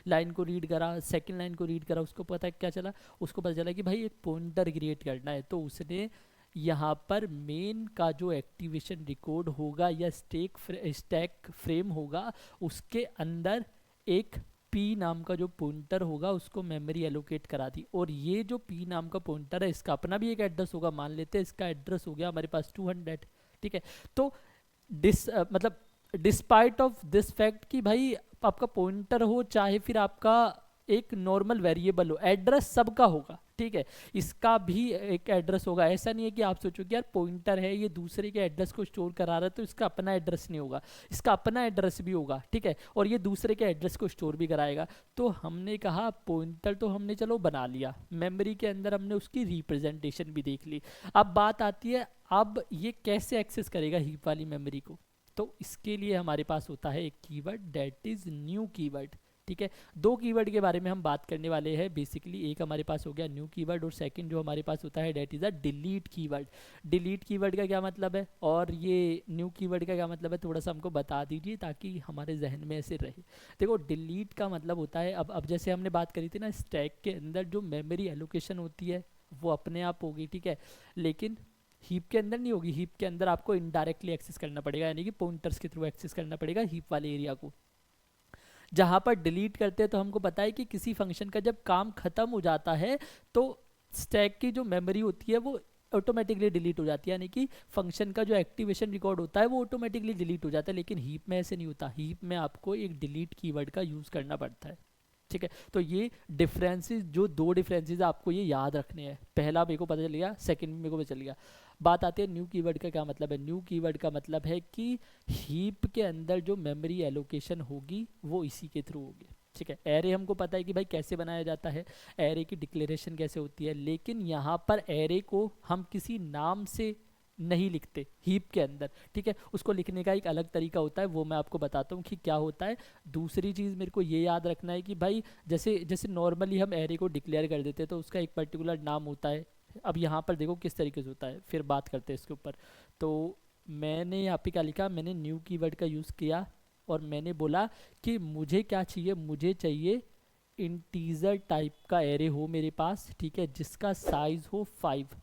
लाइन को रीड करा, सेकंड लाइन को रीड करा, उसको पता है क्या चला? उसको पता चला कि भाई एक पॉइंटर क्रिएट करना है। तो उसने यहाँ पर मेन का जो एक्टिवेशन रिकॉर्ड होगा या स्टैक फ्रेम होगा, उसके अंदर एक पी नाम का जो पॉइंटर होगा उसको मेमोरी एलोकेट करा दी। और ये जो पी नाम का पॉइंटर है इसका अपना भी एक एड्रेस होगा। मान लेते हैं इसका एड्रेस हो गया हमारे पास 200, ठीक है। तो मतलब डिस्पाइट ऑफ दिस फैक्ट कि भाई आपका पॉइंटर हो चाहे फिर आपका एक नॉर्मल वेरिएबल हो, एड्रेस सबका होगा, ठीक है। इसका भी एक एड्रेस होगा। ऐसा नहीं है कि आप सोचो कि यार पॉइंटर है ये दूसरे के एड्रेस को स्टोर करा रहा है तो इसका अपना एड्रेस नहीं होगा, इसका अपना एड्रेस भी होगा, ठीक है, और ये दूसरे के एड्रेस को स्टोर भी कराएगा। तो हमने कहा पॉइंटर तो हमने चलो बना लिया, मेमोरी के अंदर हमने उसकी रिप्रेजेंटेशन भी देख ली। अब बात आती है अब ये कैसे एक्सेस करेगा हीप वाली मेमोरी को। तो इसके लिए हमारे पास होता है एक keyword that is new keyword, ठीक है। दो कीवर्ड के बारे में हम बात करने वाले हैं बेसिकली। एक हमारे पास हो गया न्यू कीवर्ड, और सेकंड जो हमारे पास होता है that is a delete keyword. Delete keyword का क्या मतलब है और ये न्यू कीवर्ड का क्या मतलब है, थोड़ा सा हमको बता दीजिए ताकि हमारे जहन में ऐसे रहे। देखो डिलीट का मतलब होता है, अब जैसे हमने बात करी थी ना, स्टैक के अंदर जो मेमोरी एलोकेशन होती है वो अपने आप होगी, ठीक है, लेकिन हीप के अंदर नहीं होगी। हीप के अंदर आपको इनडायरेक्टली एक्सेस करना पड़ेगा, यानी कि पॉइंटर्स के थ्रू एक्सेस करना पड़ेगा हीप वाले एरिया को। जहाँ पर डिलीट करते हैं तो हमको पता है कि किसी फंक्शन का जब काम खत्म हो जाता है तो स्टैक की जो मेमोरी होती है वो ऑटोमेटिकली डिलीट हो जाती है, यानी कि फंक्शन का जो एक्टिवेशन रिकॉर्ड होता है वो ऑटोमेटिकली डिलीट हो जाता है। लेकिन हीप में ऐसे नहीं होता, हीप में आपको एक डिलीट कीवर्ड का यूज़ करना पड़ता है, ठीक है। तो ये डिफरेंसेस, जो दो डिफरेंसेस आपको ये याद रखने हैं। पहला मेरे को पता चल गया, सेकंड मेरे को पता चल गया। बात आती है न्यू कीवर्ड का क्या मतलब है। न्यू कीवर्ड का मतलब है कि हीप के अंदर जो मेमोरी एलोकेशन होगी वो इसी के थ्रू होगी, ठीक है। एरे हमको पता है कि भाई कैसे बनाया जाता है, एरे की डिक्लेरेशन कैसे होती है, लेकिन यहाँ पर एरे को हम किसी नाम से नहीं लिखते हीप के अंदर, ठीक है। उसको लिखने का एक अलग तरीका होता है, वो मैं आपको बताता हूँ कि क्या होता है। दूसरी चीज़ मेरे को ये याद रखना है कि भाई जैसे जैसे नॉर्मली हम एरे को डिक्लेयर कर देते हैं तो उसका एक पर्टिकुलर नाम होता है। अब यहाँ पर देखो किस तरीके से होता है, फिर बात करते हैं इसके ऊपर। तो मैंने यहाँ पे क्या लिखा, मैंने न्यू कीवर्ड का यूज़ किया और मैंने बोला कि मुझे क्या चाहिए, मुझे चाहिए इंटीजर टाइप का एरे हो मेरे पास, ठीक है, जिसका साइज हो 5।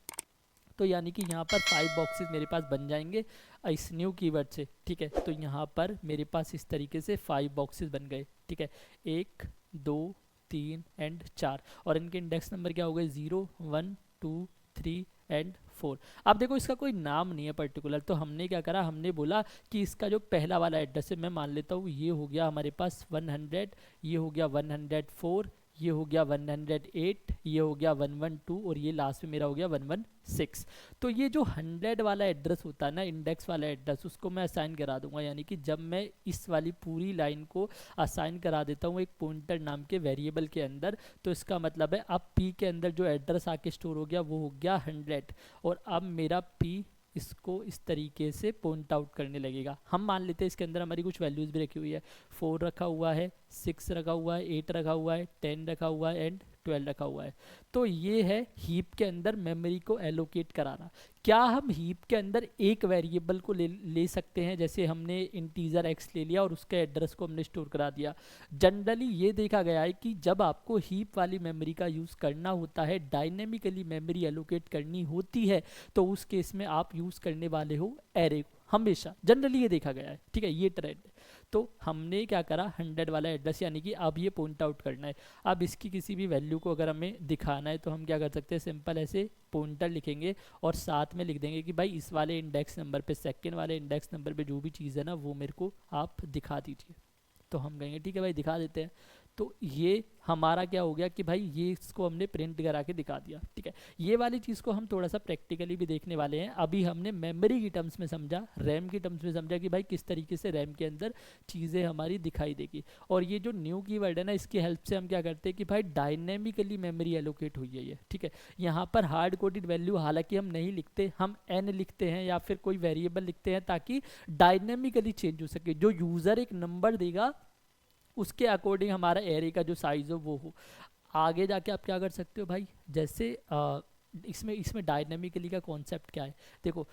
तो यानी कि यहाँ पर 5 बॉक्सेस मेरे पास बन जाएंगे इस न्यू कीवर्ड से, ठीक है। तो यहाँ पर मेरे पास इस तरीके से 5 बॉक्सेस बन गए, ठीक है, 1 2 3 एंड 4, और इनके इंडेक्स नंबर क्या हो गए 0 1 2 3 एंड 4। अब देखो इसका कोई नाम नहीं है पर्टिकुलर, तो हमने क्या करा, हमने बोला कि इसका जो पहला वाला एड्रेस है मैं मान लेता हूँ ये हो गया हमारे पास 100, ये हो गया 104, ये हो गया 108, ये हो गया 112 और ये लास्ट में मेरा हो गया 116। तो ये जो 100 वाला एड्रेस होता है ना, इंडेक्स वाला एड्रेस, उसको मैं असाइन करा दूंगा। यानी कि जब मैं इस वाली पूरी लाइन को असाइन करा देता हूँ एक पॉइंटर नाम के वेरिएबल के अंदर, तो इसका मतलब है अब p के अंदर जो एड्रेस आके स्टोर हो गया वो हो गया 100, और अब मेरा p इसको इस तरीके से पॉइंट आउट करने लगेगा। हम मान लेते हैं इसके अंदर हमारी कुछ वैल्यूज़ भी रखी हुई है, 4 रखा हुआ है, 6 रखा हुआ है, 8 रखा हुआ है, 10 रखा हुआ है एंड 12 रखा हुआ है। तो ये है हीप के अंदर मेमोरी को एलोकेट कराना। क्या हम हीप के अंदर एक वेरिएबल को ले सकते हैं, जैसे हमने इंटीजर एक्स ले लिया और उसके एड्रेस को हमने स्टोर करा दिया। जनरली ये देखा गया है कि जब आपको हीप वाली मेमोरी का यूज़ करना होता है, डायनेमिकली मेमोरी एलोकेट करनी होती है, तो उस केस में आप यूज़ करने वाले हो एरे को, हमेशा जनरली ये देखा गया है, ठीक है, ये ट्रेंड है। तो हमने क्या करा, 100 वाला एड्रेस, यानी कि अब ये पॉइंट आउट करना है। अब इसकी किसी भी वैल्यू को अगर हमें दिखाना है तो हम क्या कर सकते हैं, सिंपल ऐसे पॉइंटर लिखेंगे और साथ में लिख देंगे कि भाई इस वाले इंडेक्स नंबर पे, सेकंड वाले इंडेक्स नंबर पे जो भी चीज़ है ना वो मेरे को आप दिखा दीजिए। तो हम कहेंगे ठीक है भाई दिखा देते हैं। तो ये हमारा क्या हो गया कि भाई ये इसको हमने प्रिंट करा के दिखा दिया, ठीक है। ये वाली चीज़ को हम थोड़ा सा प्रैक्टिकली भी देखने वाले हैं। अभी हमने मेमोरी की टर्म्स में समझा, रैम की टर्म्स में समझा कि भाई किस तरीके से रैम के अंदर चीज़ें हमारी दिखाई देगी। और ये जो न्यू कीवर्ड है ना, इसकी हेल्प से हम क्या करते हैं कि भाई डायनेमिकली मेमोरी एलोकेट हुई है ये, ठीक है। यहाँ पर हार्ड कोडेड वैल्यू हालांकि हम नहीं लिखते, हम n लिखते हैं या फिर कोई वेरिएबल लिखते हैं ताकि डायनेमिकली चेंज हो सके। जो यूज़र एक नंबर देगा उसके अकॉर्डिंग हमारा एरे का जो साइज़ हो वो हो। आगे जाके आप क्या कर सकते हो भाई, जैसे इसमें इसमें डायनेमिकली का कॉन्सेप्ट क्या है, देखो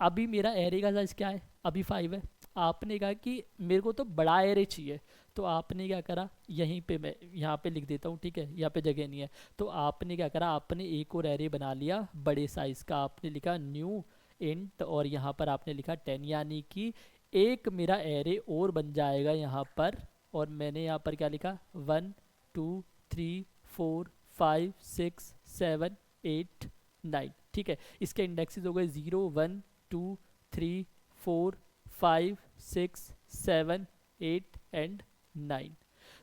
अभी मेरा एरे का साइज़ क्या है, अभी 5 है। आपने कहा कि मेरे को तो बड़ा एरे चाहिए, तो आपने क्या करा, यहीं पे मैं यहाँ पे लिख देता हूँ, ठीक है, यहाँ पे जगह नहीं है। तो आपने क्या करा, आपने एक और एरे बना लिया बड़े साइज़ का, आपने लिखा न्यू इंट और यहाँ पर आपने लिखा 10, यानी कि एक मेरा एरे और बन जाएगा यहाँ पर। और मैंने यहाँ पर क्या लिखा, 1 2 3 4 5 6 7 8 9, ठीक है। इसके इंडेक्सेस हो गए 0 1 2 3 4 5 6 7 8 एंड 9।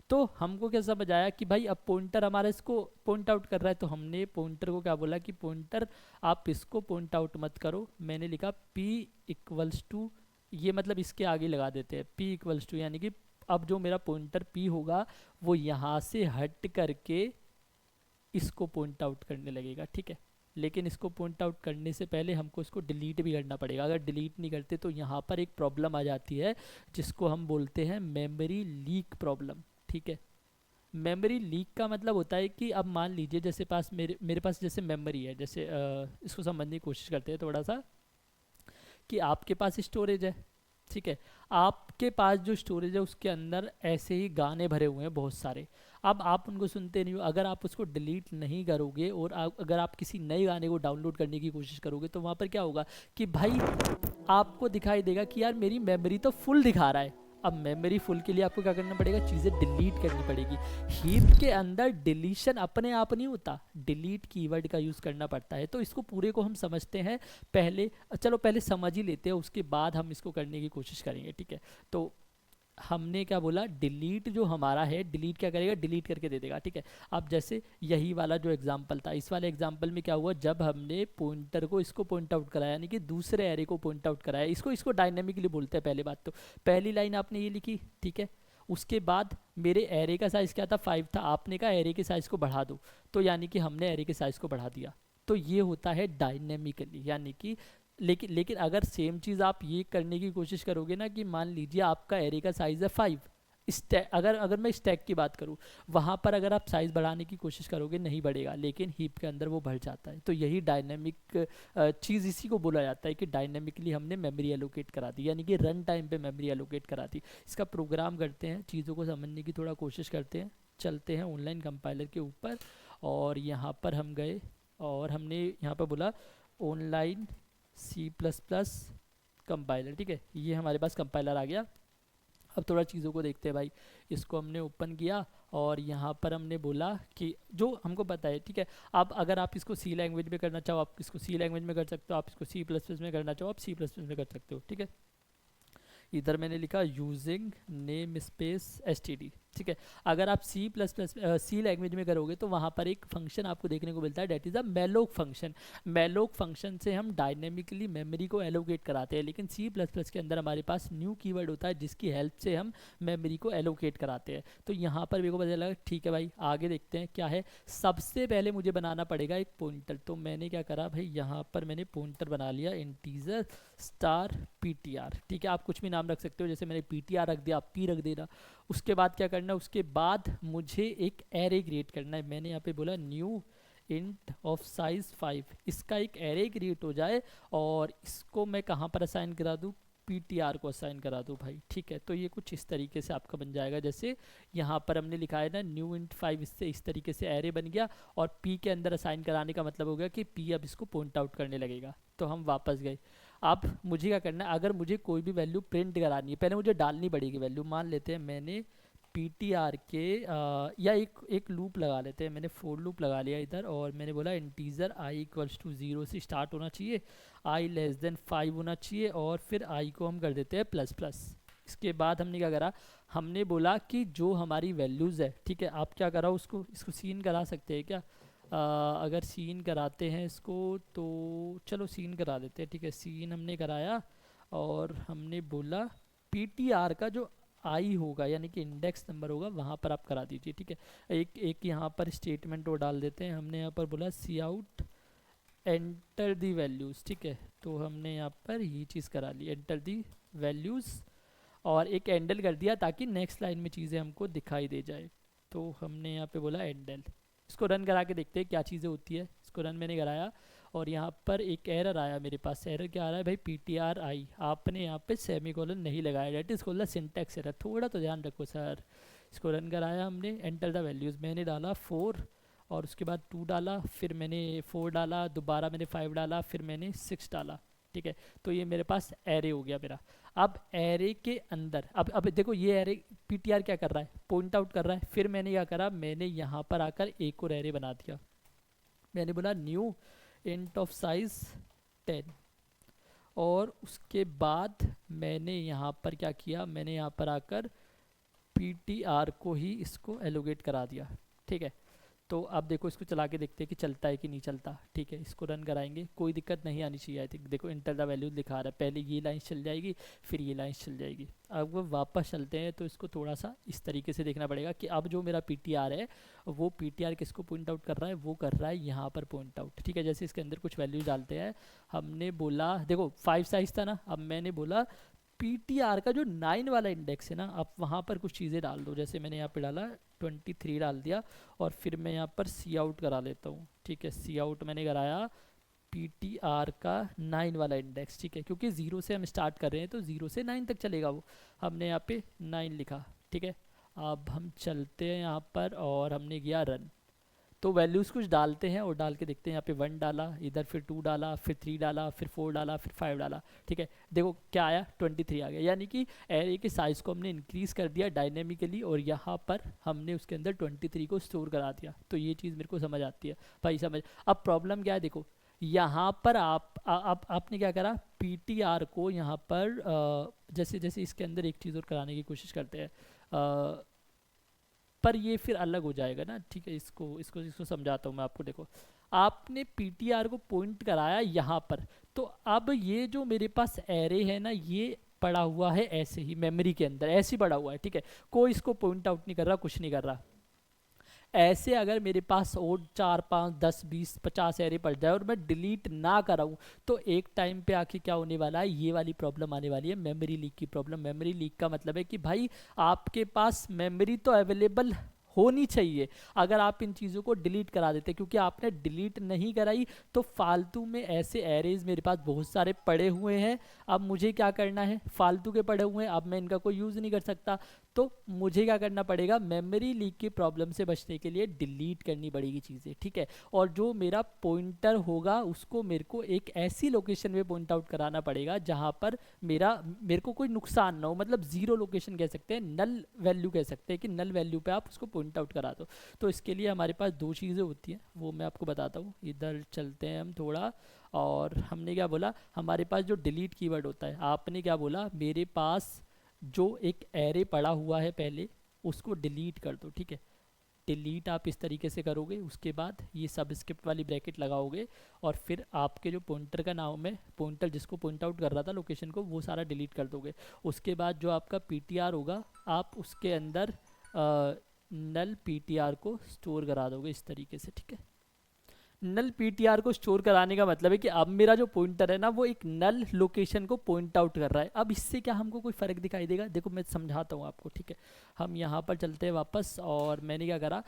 तो हमको क्या समझ आया कि भाई अब पॉइंटर हमारा इसको पॉइंट आउट कर रहा है, तो हमने पॉइंटर को क्या बोला कि पॉइंटर आप इसको पॉइंट आउट मत करो। मैंने लिखा p इक्वल्स टू, ये मतलब इसके आगे लगा देते हैं p इक्वल्स टू, यानी कि अब जो मेरा पॉइंटर p होगा वो यहाँ से हट करके इसको पॉइंट आउट करने लगेगा, ठीक है। लेकिन इसको पॉइंट आउट करने से पहले हमको इसको डिलीट भी करना पड़ेगा। अगर डिलीट नहीं करते तो यहाँ पर एक प्रॉब्लम आ जाती है जिसको हम बोलते हैं मेमोरी लीक प्रॉब्लम, ठीक है। मेमोरी लीक का मतलब होता है कि अब मान लीजिए जैसे पास मेरे पास जैसे मेमोरी है, जैसे इसको समझने की कोशिश करते हैं थोड़ा सा, कि आपके पास स्टोरेज है, ठीक है। आपके पास जो स्टोरेज है उसके अंदर ऐसे ही गाने भरे हुए हैं बहुत सारे। अब आप उनको सुनते नहीं हो, अगर आप उसको डिलीट नहीं करोगे और अगर आप किसी नए गाने को डाउनलोड करने की कोशिश करोगे तो वहाँ पर क्या होगा कि भाई आपको दिखाई देगा कि यार मेरी मेमोरी तो फुल दिखा रहा है। अब मेमोरी फुल के लिए आपको क्या करना पड़ेगा, चीज़ें डिलीट करनी पड़ेगी। हीप के अंदर डिलीशन अपने आप नहीं होता, डिलीट कीवर्ड का यूज़ करना पड़ता है। तो इसको पूरे को हम समझते हैं पहले, चलो पहले समझ ही लेते हैं, उसके बाद हम इसको करने की कोशिश करेंगे, ठीक है। तो हमने क्या बोला, डिलीट जो हमारा है, डिलीट क्या करेगा, डिलीट करके दे देगा, ठीक है। अब जैसे यही वाला जो एग्जांपल था, इस वाले एग्जांपल में क्या हुआ, जब हमने पॉइंटर को इसको पॉइंट आउट कराया, यानी कि दूसरे एरे को पॉइंट आउट कराया, इसको डायनेमिकली बोलते हैं। पहली बात तो पहली लाइन आपने ये लिखी, ठीक है। उसके बाद मेरे एरे का साइज़ क्या था, 5 था, आपने कहा एरे के साइज़ को बढ़ा दो, तो यानी कि हमने एरे के साइज़ को बढ़ा दिया। तो ये होता है डायनेमिकली, यानी कि लेकिन अगर सेम चीज़ आप ये करने की कोशिश करोगे ना कि मान लीजिए आपका एरे का साइज़ है 5, स्टैक अगर मैं स्टैक की बात करूँ, वहाँ पर अगर आप साइज़ बढ़ाने की कोशिश करोगे नहीं बढ़ेगा, लेकिन हीप के अंदर वो बढ़ जाता है। तो यही डायनेमिक चीज़, इसी को बोला जाता है कि डायनेमिकली हमने मेमोरी एलोकेट करा दी, यानी कि रन टाइम पे मेमोरी एलोकेट करा दी। इसका प्रोग्राम करते हैं, चीज़ों को समझने की थोड़ा कोशिश करते हैं। चलते हैं ऑनलाइन कंपाइलर के ऊपर और यहाँ पर हम गए और हमने यहाँ पर बोला ऑनलाइन C++ कंपाइलर, ठीक है। ये हमारे पास कंपाइलर आ गया। अब थोड़ा चीज़ों को देखते हैं भाई। इसको हमने ओपन किया और यहाँ पर हमने बोला कि जो हमको पता है, ठीक है। अब अगर आप इसको C लैंग्वेज में करना चाहो आप इसको C लैंग्वेज में कर सकते हो, आप इसको C++ में करना चाहो आप C++ में कर सकते हो, ठीक है। इधर मैंने लिखा यूजिंग नेम स्पेस std, ठीक है। अगर आप सी प्लस प्लस सी लैंग्वेज में करोगे तो वहाँ पर एक फंक्शन आपको देखने को मिलता है, that is a malloc function. Malloc function से हम डायनेमिकली मेमोरी को एलोकेट कराते हैं, लेकिन सी प्लस प्लस के अंदर हमारे पास न्यू कीवर्ड होता है जिसकी हेल्प से हम मेमोरी को एलोकेट कराते हैं। तो यहाँ पर मेरे को पता लगा, ठीक है भाई आगे देखते हैं क्या है। सबसे पहले मुझे बनाना पड़ेगा एक पॉइंटर, तो मैंने क्या करा भाई, यहाँ पर मैंने पॉइंटर बना लिया इंटीजर स्टार पीटीआर। ठीक है, आप कुछ भी नाम रख सकते हो, जैसे मैंने पीटीआर रख दिया, आप पी रख देना। उसके बाद क्या करना है, उसके बाद मुझे एक एरे क्रिएट करना है। मैंने यहाँ पे बोला न्यू इंट ऑफ साइज 5, इसका एक एरे क्रिएट हो जाए और इसको मैं कहाँ पर असाइन करा दूँ, पीटीआर को असाइन करा दूँ भाई। ठीक है, तो ये कुछ इस तरीके से आपका बन जाएगा, जैसे यहाँ पर हमने लिखा है ना न्यू इंट 5, इससे इस तरीके से एरे बन गया। और पी के अंदर असाइन कराने का मतलब हो गया कि पी अब इसको पॉइंट आउट करने लगेगा। तो हम वापस गए। अब मुझे क्या करना है, अगर मुझे कोई भी वैल्यू प्रिंट करानी है, पहले मुझे डालनी पड़ेगी वैल्यू। मान लेते हैं मैंने पीटीआर के या एक लूप लगा लेते हैं, मैंने फोर लूप लगा लिया इधर, और मैंने बोला इंटीजर आई इक्वल्स टू 0 से स्टार्ट होना चाहिए, आई लेस देन 5 होना चाहिए, और फिर आई को हम कर देते हैं प्लस प्लस। इसके बाद हमने क्या करा, हमने बोला कि जो हमारी वैल्यूज़ है, ठीक है, आप क्या करा इसको सीन करा सकते हैं क्या, अगर सीन कराते हैं इसको तो चलो सीन करा देते हैं। ठीक है, सीन हमने कराया और हमने बोला पीटीआर का जो आई होगा यानी कि इंडेक्स नंबर होगा वहाँ पर आप करा दीजिए। ठीक है, एक यहाँ पर स्टेटमेंट वो डाल देते हैं। हमने यहाँ पर बोला सी आउट एंटर दी वैल्यूज़। ठीक है, तो हमने यहाँ पर ये चीज़ करा ली, एंटर दी वैल्यूज़, और एक एंडल कर दिया ताकि नेक्स्ट लाइन में चीज़ें हमको दिखाई दे जाए। तो हमने यहाँ पे बोला एंडल। इसको रन करा के देखते हैं क्या चीज़ें होती है। इसको रन मैंने कराया और यहाँ पर एक एरर आया मेरे पास। एरर क्या आ रहा है भाई, पीटीआर आई, आपने यहाँ पे सेमीकोलन नहीं लगाया, that is called the syntax error, थोड़ा तो ध्यान रखो सर। इसको रन कराया हमने, एंटर द वैल्यूज़, मैंने डाला 4 और उसके बाद 2 डाला, फिर मैंने 4 डाला, दोबारा मैंने 5 डाला, फिर मैंने 6 डाला। ठीक है, तो ये मेरे पास एरे हो गया मेरा। अब एरे के अंदर अब देखो ये एरे पीटीआर क्या कर रहा है, पॉइंट आउट कर रहा है। फिर मैंने क्या करा, मैंने यहाँ पर आकर एक और एरे बना दिया। मैंने बोला न्यू इंट ऑफ साइज 10, और उसके बाद मैंने यहाँ पर क्या किया, मैंने यहाँ पर आकर पीटीआर को ही इसको एलोकेट करा दिया। ठीक है, तो अब देखो इसको चला के देखते हैं कि चलता है कि नहीं चलता। ठीक है, इसको रन कराएंगे, कोई दिक्कत नहीं आनी चाहिए। आई थिंक देखो इंटर द वैल्यूज लिखा रहा है, पहले ये लाइन चल जाएगी फिर ये लाइन चल जाएगी। अब वो वापस चलते हैं तो इसको थोड़ा सा इस तरीके से देखना पड़ेगा कि अब जो मेरा पीटीआर है वो पीटीआर किसको पॉइंट आउट कर रहा है, वो कर रहा है यहाँ पर पॉइंट आउट। ठीक है, जैसे इसके अंदर कुछ वैल्यूज डालते हैं। हमने बोला देखो 5 साइज था ना, अब मैंने बोला पीटीआर का जो 9 वाला इंडेक्स है ना, आप वहाँ पर कुछ चीज़ें डाल दो। जैसे मैंने यहाँ पे डाला 23 डाल दिया, और फिर मैं यहाँ पर सी आउट करा लेता हूँ। ठीक है, सी आउट मैंने कराया पीटीआर का 9 वाला इंडेक्स। ठीक है, क्योंकि 0 से हम स्टार्ट कर रहे हैं तो 0 से 9 तक चलेगा वो। हमने यहाँ पे 9 लिखा। ठीक है, अब हम चलते हैं यहाँ पर और हमने किया रन। तो वैल्यूज़ कुछ डालते हैं और डाल के देखते हैं। यहाँ पे 1 डाला, इधर फिर 2 डाला, फिर 3 डाला, फिर 4 डाला, फिर 5 डाला। ठीक है, देखो क्या आया, 23 आ गया। यानी कि एरे के साइज़ को हमने इंक्रीज़ कर दिया डायनेमिकली, और यहाँ पर हमने उसके अंदर 23 को स्टोर करा दिया। तो ये चीज़ मेरे को समझ आती है भाई, समझ। अब प्रॉब्लम क्या है, देखो यहाँ पर आपने क्या करा, पीटीआर को यहाँ पर जैसे जैसे इसके अंदर एक चीज़ और कराने की कोशिश करते हैं, पर ये फिर अलग हो जाएगा ना। ठीक है, इसको समझाता हूँ मैं आपको। देखो आपने पीटीआर को पॉइंट कराया यहाँ पर, तो अब ये जो मेरे पास एरे है ना, ये पड़ा हुआ है ऐसे ही मेमोरी के अंदर, ऐसे ही पड़ा हुआ है। ठीक है, कोई इसको पॉइंट आउट नहीं कर रहा, कुछ नहीं कर रहा। ऐसे अगर मेरे पास और 4 5 10 20 50 एरे पड़ जाए और मैं डिलीट ना कराऊँ, तो एक टाइम पे आके क्या होने वाला है, ये वाली प्रॉब्लम आने वाली है, मेमोरी लीक की प्रॉब्लम। मेमोरी लीक का मतलब है कि भाई आपके पास मेमोरी तो अवेलेबल होनी चाहिए, अगर आप इन चीज़ों को डिलीट करा देते, क्योंकि आपने डिलीट नहीं कराई तो फालतू में ऐसे एरेज मेरे पास बहुत सारे पड़े हुए हैं। अब मुझे क्या करना है, फालतू के पड़े हुए हैं, अब मैं इनका कोई यूज़ नहीं कर सकता, तो मुझे क्या करना पड़ेगा, मेमोरी लीक की प्रॉब्लम से बचने के लिए डिलीट करनी पड़ेगी चीज़ें। ठीक है, और जो मेरा पॉइंटर होगा उसको मेरे को एक ऐसी लोकेशन में पॉइंट आउट कराना पड़ेगा जहाँ पर मेरे को कोई नुकसान ना हो, मतलब ज़ीरो लोकेशन कह सकते हैं, नल वैल्यू कह सकते हैं कि नल वैल्यू पे आप उसको पॉइंट आउट करा दो। तो इसके लिए हमारे पास 2 चीज़ें होती हैं, वो मैं आपको बताता हूँ। इधर चलते हैं हम थोड़ा, और हमने क्या बोला, हमारे पास जो डिलीट कीवर्ड होता है, आपने क्या बोला, मेरे पास जो एक एरे पड़ा हुआ है पहले, उसको डिलीट कर दो, ठीक है। डिलीट आप इस तरीके से करोगे, उसके बाद ये सबस्क्रिप्ट वाली ब्रैकेट लगाओगे और फिर आपके जो पॉइंटर का नाम है, पॉइंटर जिसको पॉइंट आउट कर रहा था लोकेशन को, वो सारा डिलीट कर दोगे। उसके बाद जो आपका पीटीआर होगा आप उसके अंदर नल पीटीआर को स्टोर करा दोगे इस तरीके से, ठीक है। नल पीटीआर को स्टोर कराने का मतलब है कि अब मेरा जो पॉइंटर है ना वो एक नल लोकेशन को पॉइंट आउट कर रहा है। अब इससे क्या हमको कोई फ़र्क दिखाई देगा, देखो मैं समझाता हूँ आपको, ठीक है। हम यहाँ पर चलते हैं वापस, और मैंने क्या करा,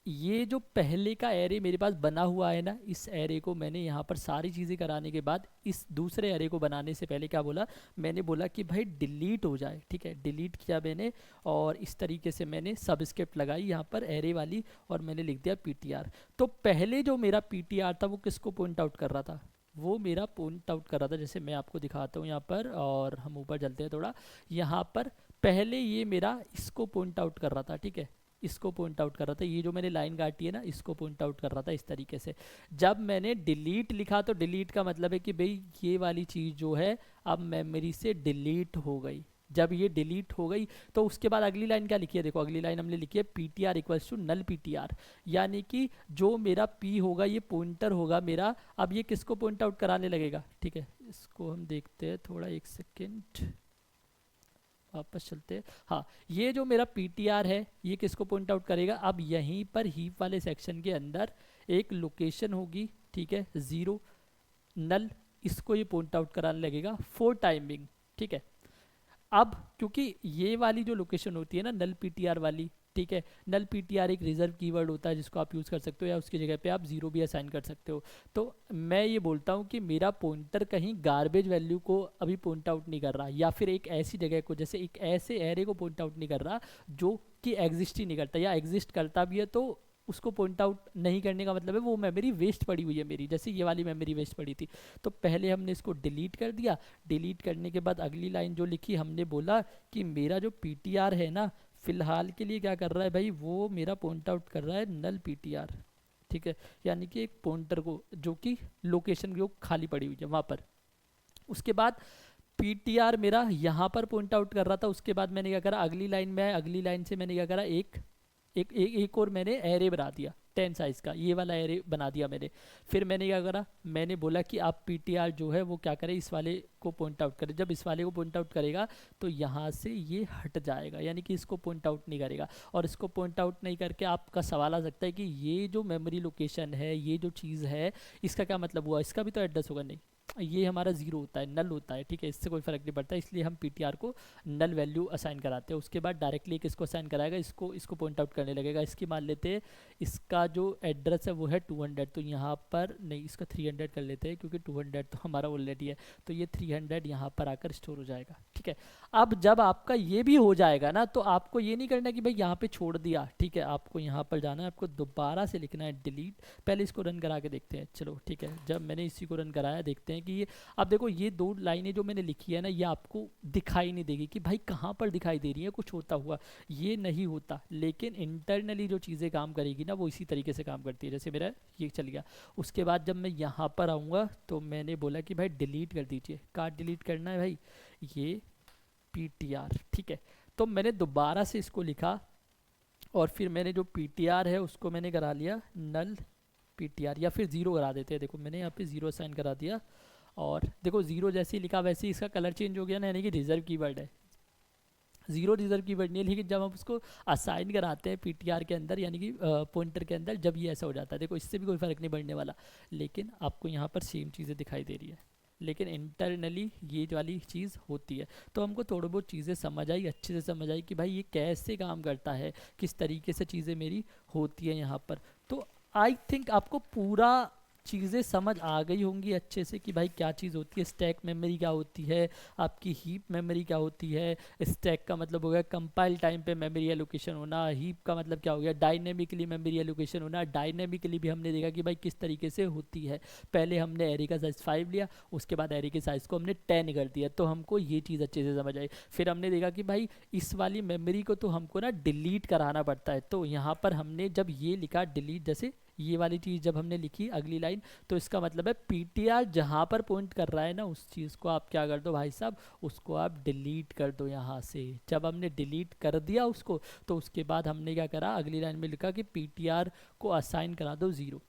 ये जो पहले का एरे मेरे पास बना हुआ है ना, इस एरे को मैंने यहाँ पर सारी चीज़ें कराने के बाद इस दूसरे एरे को बनाने से पहले क्या बोला, मैंने बोला कि भाई डिलीट हो जाए, ठीक है। डिलीट किया मैंने, और इस तरीके से मैंने सबस्क्रिप्ट लगाई यहाँ पर एरे वाली, और मैंने लिख दिया पीटीआर। तो पहले जो मेरा पीटीआर था वो किसको पॉइंट आउट कर रहा था, वो मेरा पॉइंट आउट कर रहा था, जैसे मैं आपको दिखाता हूँ यहाँ पर, और हम ऊपर चलते हैं थोड़ा। यहाँ पर पहले ये मेरा इसको पॉइंट आउट कर रहा था, ठीक है, इसको पॉइंट आउट कर रहा था, ये जो मैंने लाइन काटी है ना इसको पॉइंट आउट कर रहा था इस तरीके से। जब मैंने डिलीट लिखा तो डिलीट का मतलब है कि भाई ये वाली चीज़ जो है अब मेमोरी से डिलीट हो गई। जब ये डिलीट हो गई तो उसके बाद अगली लाइन क्या लिखी है, देखो अगली लाइन हमने लिखी है P T R equals to null P T R, यानी कि जो मेरा पी होगा ये पॉइंटर होगा मेरा, अब ये किसको पॉइंट आउट कराने लगेगा, ठीक है। इसको हम देखते हैं थोड़ा, एक सेकेंड वापस चलते हैं। हाँ, ये जो मेरा पीटीआर है ये किसको पॉइंट आउट करेगा, अब यहीं पर हीप वाले सेक्शन के अंदर एक लोकेशन होगी, ठीक है, 0 नल, इसको ये पॉइंट आउट कराने लगेगा फॉर टाइमिंग, ठीक है। अब क्योंकि ये वाली जो लोकेशन होती है ना नल पीटीआर वाली, ठीक है, नल पीटीआर एक रिजर्व कीवर्ड होता है जिसको आप यूज़ कर सकते हो, या उसकी जगह पे आप 0 भी असाइन कर सकते हो। तो मैं ये बोलता हूँ कि मेरा पॉइंटर कहीं गार्बेज वैल्यू को अभी पॉइंट आउट नहीं कर रहा, या फिर एक ऐसी जगह को, जैसे एक ऐसे एरे को पॉइंट आउट नहीं कर रहा जो कि एग्जिस्ट ही नहीं करता, या एग्जिस्ट करता भी है तो उसको पॉइंट आउट नहीं करने का मतलब है वो मेमोरी वेस्ट पड़ी हुई है मेरी, जैसे ये वाली मेमोरी वेस्ट पड़ी थी। तो पहले हमने इसको डिलीट कर दिया, डिलीट करने के बाद अगली लाइन जो लिखी, हमने बोला कि मेरा जो पीटीआर है ना फिलहाल के लिए क्या कर रहा है भाई, वो मेरा पॉइंट आउट कर रहा है नल पीटीआर, ठीक है, यानी कि एक पॉइंटर को जो कि लोकेशन जो खाली पड़ी हुई है वहाँ पर। उसके बाद पीटीआर मेरा यहाँ पर पॉइंट आउट कर रहा था, उसके बाद मैंने क्या करा, अगली लाइन में आया, अगली लाइन से मैंने क्या करा, एक और मैंने एरे बना दिया 10 साइज का, ये वाला एरे बना दिया मैंने। फिर मैंने क्या करा, मैंने बोला कि आप पीटीआर जो है वो क्या करे, इस वाले को पॉइंट आउट करे। जब इस वाले को पॉइंट आउट करेगा तो यहाँ से ये हट जाएगा, यानी कि इसको पॉइंट आउट नहीं करेगा। और इसको पॉइंट आउट नहीं करके आपका सवाल आ सकता है कि ये जो मेमोरी लोकेशन है, ये जो चीज़ है, इसका क्या मतलब हुआ, इसका भी तो एड्रेस होगा, नहीं ये हमारा 0 होता है, नल होता है, ठीक है, इससे कोई फर्क नहीं पड़ता, इसलिए हम पीटीआर को नल वैल्यू असाइन कराते हैं। उसके बाद डायरेक्टली किसको असाइन कराएगा, इसको पॉइंट आउट करने लगेगा। इसकी मान लेते हैं इसका जो एड्रेस है वो है 200, तो यहाँ पर नहीं, इसका 300 कर लेते हैं क्योंकि 200 तो हमारा ऑलरेडी है, तो ये 300 यहाँ पर आकर स्टोर हो जाएगा, ठीक है। अब जब आपका ये भी हो जाएगा ना, तो आपको ये नहीं करना कि भाई यहाँ पे छोड़ दिया, ठीक है, आपको यहाँ पर जाना है, आपको दोबारा से लिखना है डिलीट। पहले इसको रन करा के देखते हैं, चलो ठीक है, जब मैंने इसी को रन कराया देखते हैं कि ये, अब देखो ये 2 लाइनें जो मैंने लिखी है ना, ये आपको दिखाई नहीं देगी कि भाई कहाँ पर दिखाई दे रही है कुछ होता हुआ, ये नहीं होता, लेकिन इंटरनली जो चीज़ें काम करेगी ना वो इसी तरीके से काम करती है। जैसे मेरा ये चल गया, उसके बाद जब मैं यहाँ पर आऊँगा तो मैंने बोला कि भाई डिलीट कर दीजिए, कहाँ डिलीट करना है भाई, ये पीटीआर, ठीक है। तो मैंने दोबारा से इसको लिखा, और फिर मैंने जो पीटीआर है उसको मैंने करा लिया नल पीटीआर, या फिर 0 करा देते हैं, देखो मैंने यहाँ पे 0 साइन करा दिया, और देखो 0 जैसे ही लिखा वैसे ही इसका कलर चेंज हो गया ना, यानी कि रिजर्व कीवर्ड है। 0 रिजर्व कीवर्ड नहीं है, लेकिन जब हम उसको असाइन कराते हैं पीटीआर के अंदर, यानी कि पॉइंटर के अंदर, जब ये ऐसा हो जाता है, देखो इससे भी कोई फ़र्क नहीं पड़ने वाला, लेकिन आपको यहाँ पर सेम चीज़ें दिखाई दे रही है, लेकिन इंटरनली ये वाली चीज़ होती है। तो हमको थोड़ी बहुत चीज़ें समझ आई, अच्छे से समझ आई कि भाई ये कैसे काम करता है, किस तरीके से चीज़ें मेरी होती है यहाँ पर। तो आई थिंक आपको पूरा चीज़ें समझ आ गई होंगी अच्छे से कि भाई क्या चीज़ होती है, स्टैक मेमोरी क्या होती है, आपकी हीप मेमोरी क्या होती है। स्टैक का मतलब हो गया कंपाइल टाइम पे मेमोरी एलोकेशन होना, हीप का मतलब क्या हो गया डायनेमिकली मेमोरी एलोकेशन होना। डायनेमिकली भी हमने देखा कि भाई किस तरीके से होती है, पहले हमने एरे का साइज़ 5 लिया, उसके बाद एरे के साइज़ को हमने 10 कर दिया, तो हमको ये चीज़ अच्छे से समझ आई। फिर हमने देखा कि भाई इस वाली मेमोरी को तो हमको ना डिलीट कराना पड़ता है, तो यहाँ पर हमने जब ये लिखा डिलीट, जैसे ये वाली चीज़ जब हमने लिखी अगली लाइन, तो इसका मतलब है पीटीआर जहाँ पर पॉइंट कर रहा है ना, उस चीज़ को आप क्या कर दो भाई साहब, उसको आप डिलीट कर दो यहाँ से। जब हमने डिलीट कर दिया उसको, तो उसके बाद हमने क्या करा, अगली लाइन में लिखा कि पीटीआर को असाइन करा दो 0,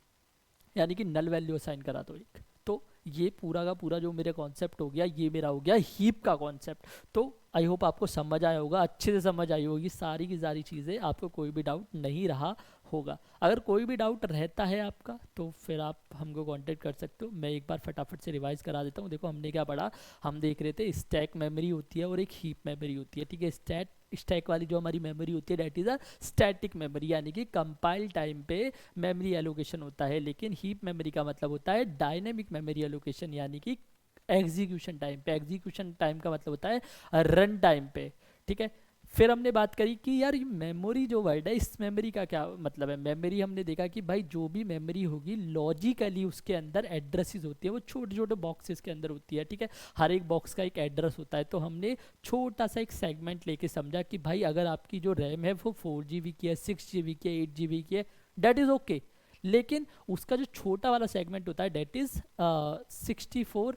यानी कि नल वैल्यू असाइन करा दो एक। तो ये पूरा का पूरा जो मेरा कॉन्सेप्ट हो गया, ये मेरा हो गया हीप का कॉन्सेप्ट। तो आई होप आपको समझ आया होगा, अच्छे से समझ आई होगी सारी की सारी चीज़ें, आपको कोई भी डाउट नहीं रहा होगा। अगर कोई भी डाउट रहता है आपका तो फिर आप हमको कांटेक्ट कर सकते हो। मैं एक बार फटाफट से रिवाइज करा देता हूँ। देखो हमने क्या पढ़ा, हम देख रहे थे स्टैक मेमोरी होती है और एक हीप मेमोरी होती है, ठीक है। स्टैक वाली जो हमारी मेमोरी होती है that is a static memory, यानी कि कंपाइल टाइम पे मेमोरी एलोकेशन होता है। लेकिन हीप मेमोरी का मतलब होता है डायनेमिक मेमोरी एलोकेशन, यानी कि एग्जीक्यूशन टाइम पे। एग्जीक्यूशन टाइम का मतलब होता है रन टाइम पे, ठीक है। फिर हमने बात करी कि यार ये मेमोरी जो वर्ड है, इस मेमोरी का क्या मतलब है। मेमोरी हमने देखा कि भाई जो भी मेमोरी होगी लॉजिकली उसके अंदर एड्रेसेस होती है, वो छोटे छोटे बॉक्सेस के अंदर होती है, ठीक है। हर एक बॉक्स का एक एड्रेस होता है। तो हमने छोटा सा एक सेगमेंट लेके समझा कि भाई अगर आपकी जो रैम है वो 4 GB की है, 6 GB की है, 8 GB की है, डेट इज़ ओके। लेकिन उसका जो छोटा वाला सेगमेंट होता है डेट इज़ 64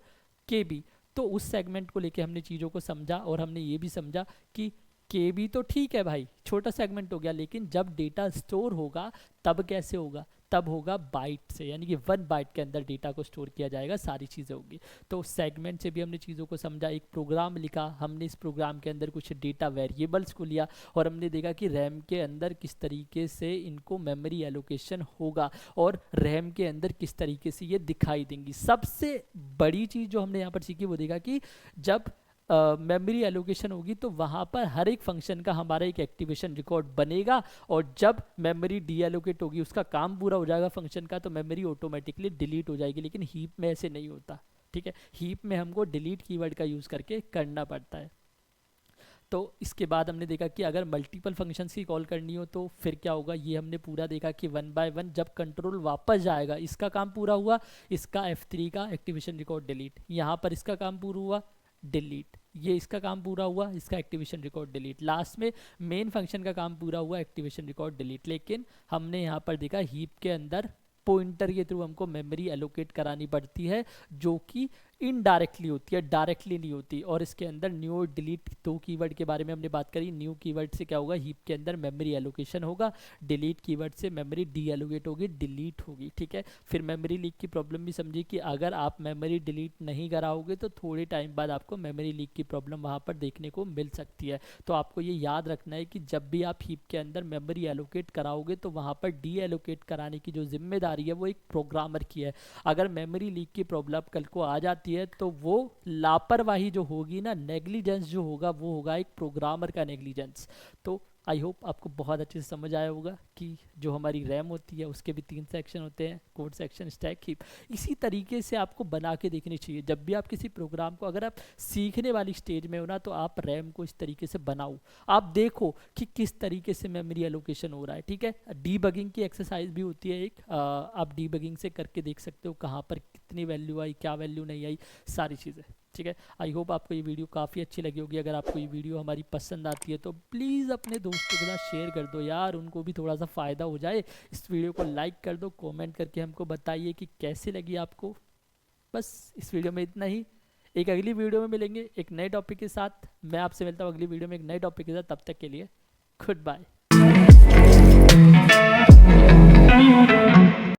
KB। तो उस सेगमेंट को लेके हमने चीज़ों को समझा, और हमने ये भी समझा कि KB तो ठीक है भाई, छोटा सेगमेंट हो गया, लेकिन जब डेटा स्टोर होगा तब कैसे होगा, तब होगा बाइट से, यानी कि 1 बाइट के अंदर डेटा को स्टोर किया जाएगा, सारी चीज़ें होगी। तो सेगमेंट से भी हमने चीज़ों को समझा। एक प्रोग्राम लिखा हमने, इस प्रोग्राम के अंदर कुछ डेटा वेरिएबल्स को लिया, और हमने देखा कि रैम के अंदर किस तरीके से इनको मेमोरी एलोकेशन होगा, और रैम के अंदर किस तरीके से ये दिखाई देंगी। सबसे बड़ी चीज़ जो हमने यहाँ पर सीखी वो देखा कि जब मेमोरी एलोकेशन होगी तो वहाँ पर हर एक फंक्शन का हमारा एक एक्टिवेशन रिकॉर्ड बनेगा, और जब मेमोरी डी एलोकेट होगी, उसका काम पूरा हो जाएगा फंक्शन का, तो मेमोरी ऑटोमेटिकली डिलीट हो जाएगी। लेकिन हीप में ऐसे नहीं होता, ठीक है। हीप में हमको डिलीट कीवर्ड का यूज़ करके करना पड़ता है। तो इसके बाद हमने देखा कि अगर मल्टीपल फंक्शंस की कॉल करनी हो तो फिर क्या होगा, ये हमने पूरा देखा कि 1 बाय 1 जब कंट्रोल वापस जाएगा, इसका काम पूरा हुआ, इसका F3 का एक्टिवेशन रिकॉर्ड डिलीट, यहाँ पर इसका काम पूरा हुआ, डिलीट, ये इसका काम पूरा हुआ, इसका एक्टिवेशन रिकॉर्ड डिलीट, लास्ट में मेन फंक्शन का काम पूरा हुआ, एक्टिवेशन रिकॉर्ड डिलीट। लेकिन हमने यहाँ पर देखा हीप के अंदर पॉइंटर के थ्रू हमको मेमोरी एलोकेट करानी पड़ती है, जो कि इनडायरेक्टली होती है, डायरेक्टली नहीं होती। और इसके अंदर न्यू और डिलीट 2 कीवर्ड के बारे में हमने बात करी। न्यू कीवर्ड से क्या होगा, हीप के अंदर मेमोरी एलोकेशन होगा, डिलीट कीवर्ड से मेमोरी डी एलोकेट होगी, डिलीट होगी, ठीक है। फिर मेमोरी लीक की प्रॉब्लम भी समझी कि अगर आप मेमोरी डिलीट नहीं कराओगे तो थोड़े टाइम बाद आपको मेमोरी लीक की प्रॉब्लम वहाँ पर देखने को मिल सकती है। तो आपको ये याद रखना है कि जब भी आप हीप के अंदर मेमोरी एलोकेट कराओगे तो वहाँ पर डी एलोकेट कराने की जो जिम्मेदारी है वो एक प्रोग्रामर की है। अगर मेमोरी लीक की प्रॉब्लम कल को आ जाती है तो वो लापरवाही जो होगी ना, नेग्लिजेंस जो होगा, वो होगा एक प्रोग्रामर का नेग्लिजेंस। तो आई होप आपको बहुत अच्छे से समझ आया होगा कि जो हमारी रैम होती है उसके भी 3 सेक्शन होते हैं, कोड सेक्शन, स्टैक, हीप। इसी तरीके से आपको बना के देखनी चाहिए। जब भी आप किसी प्रोग्राम को, अगर आप सीखने वाली स्टेज में हो ना, तो आप रैम को इस तरीके से बनाओ, आप देखो कि किस तरीके से मेमोरी एलोकेशन हो रहा है, ठीक है। डीबगिंग की एक्सरसाइज भी होती है एक, आप डीबगिंग से करके देख सकते हो कहाँ पर कितनी वैल्यू आई, क्या वैल्यू नहीं आई, सारी चीज़ें, ठीक है। आई होप आपको ये वीडियो काफ़ी अच्छी लगी होगी। अगर आपको ये वीडियो हमारी पसंद आती है तो प्लीज़ अपने दोस्तों के साथ शेयर कर दो यार, उनको भी थोड़ा सा फ़ायदा हो जाए। इस वीडियो को लाइक कर दो, कमेंट करके हमको बताइए कि कैसी लगी आपको। बस इस वीडियो में इतना ही। एक अगली वीडियो में मिलेंगे एक नए टॉपिक के साथ। मैं आपसे मिलता हूँ अगली वीडियो में एक नए टॉपिक के साथ। तब तक के लिए गुड बाय।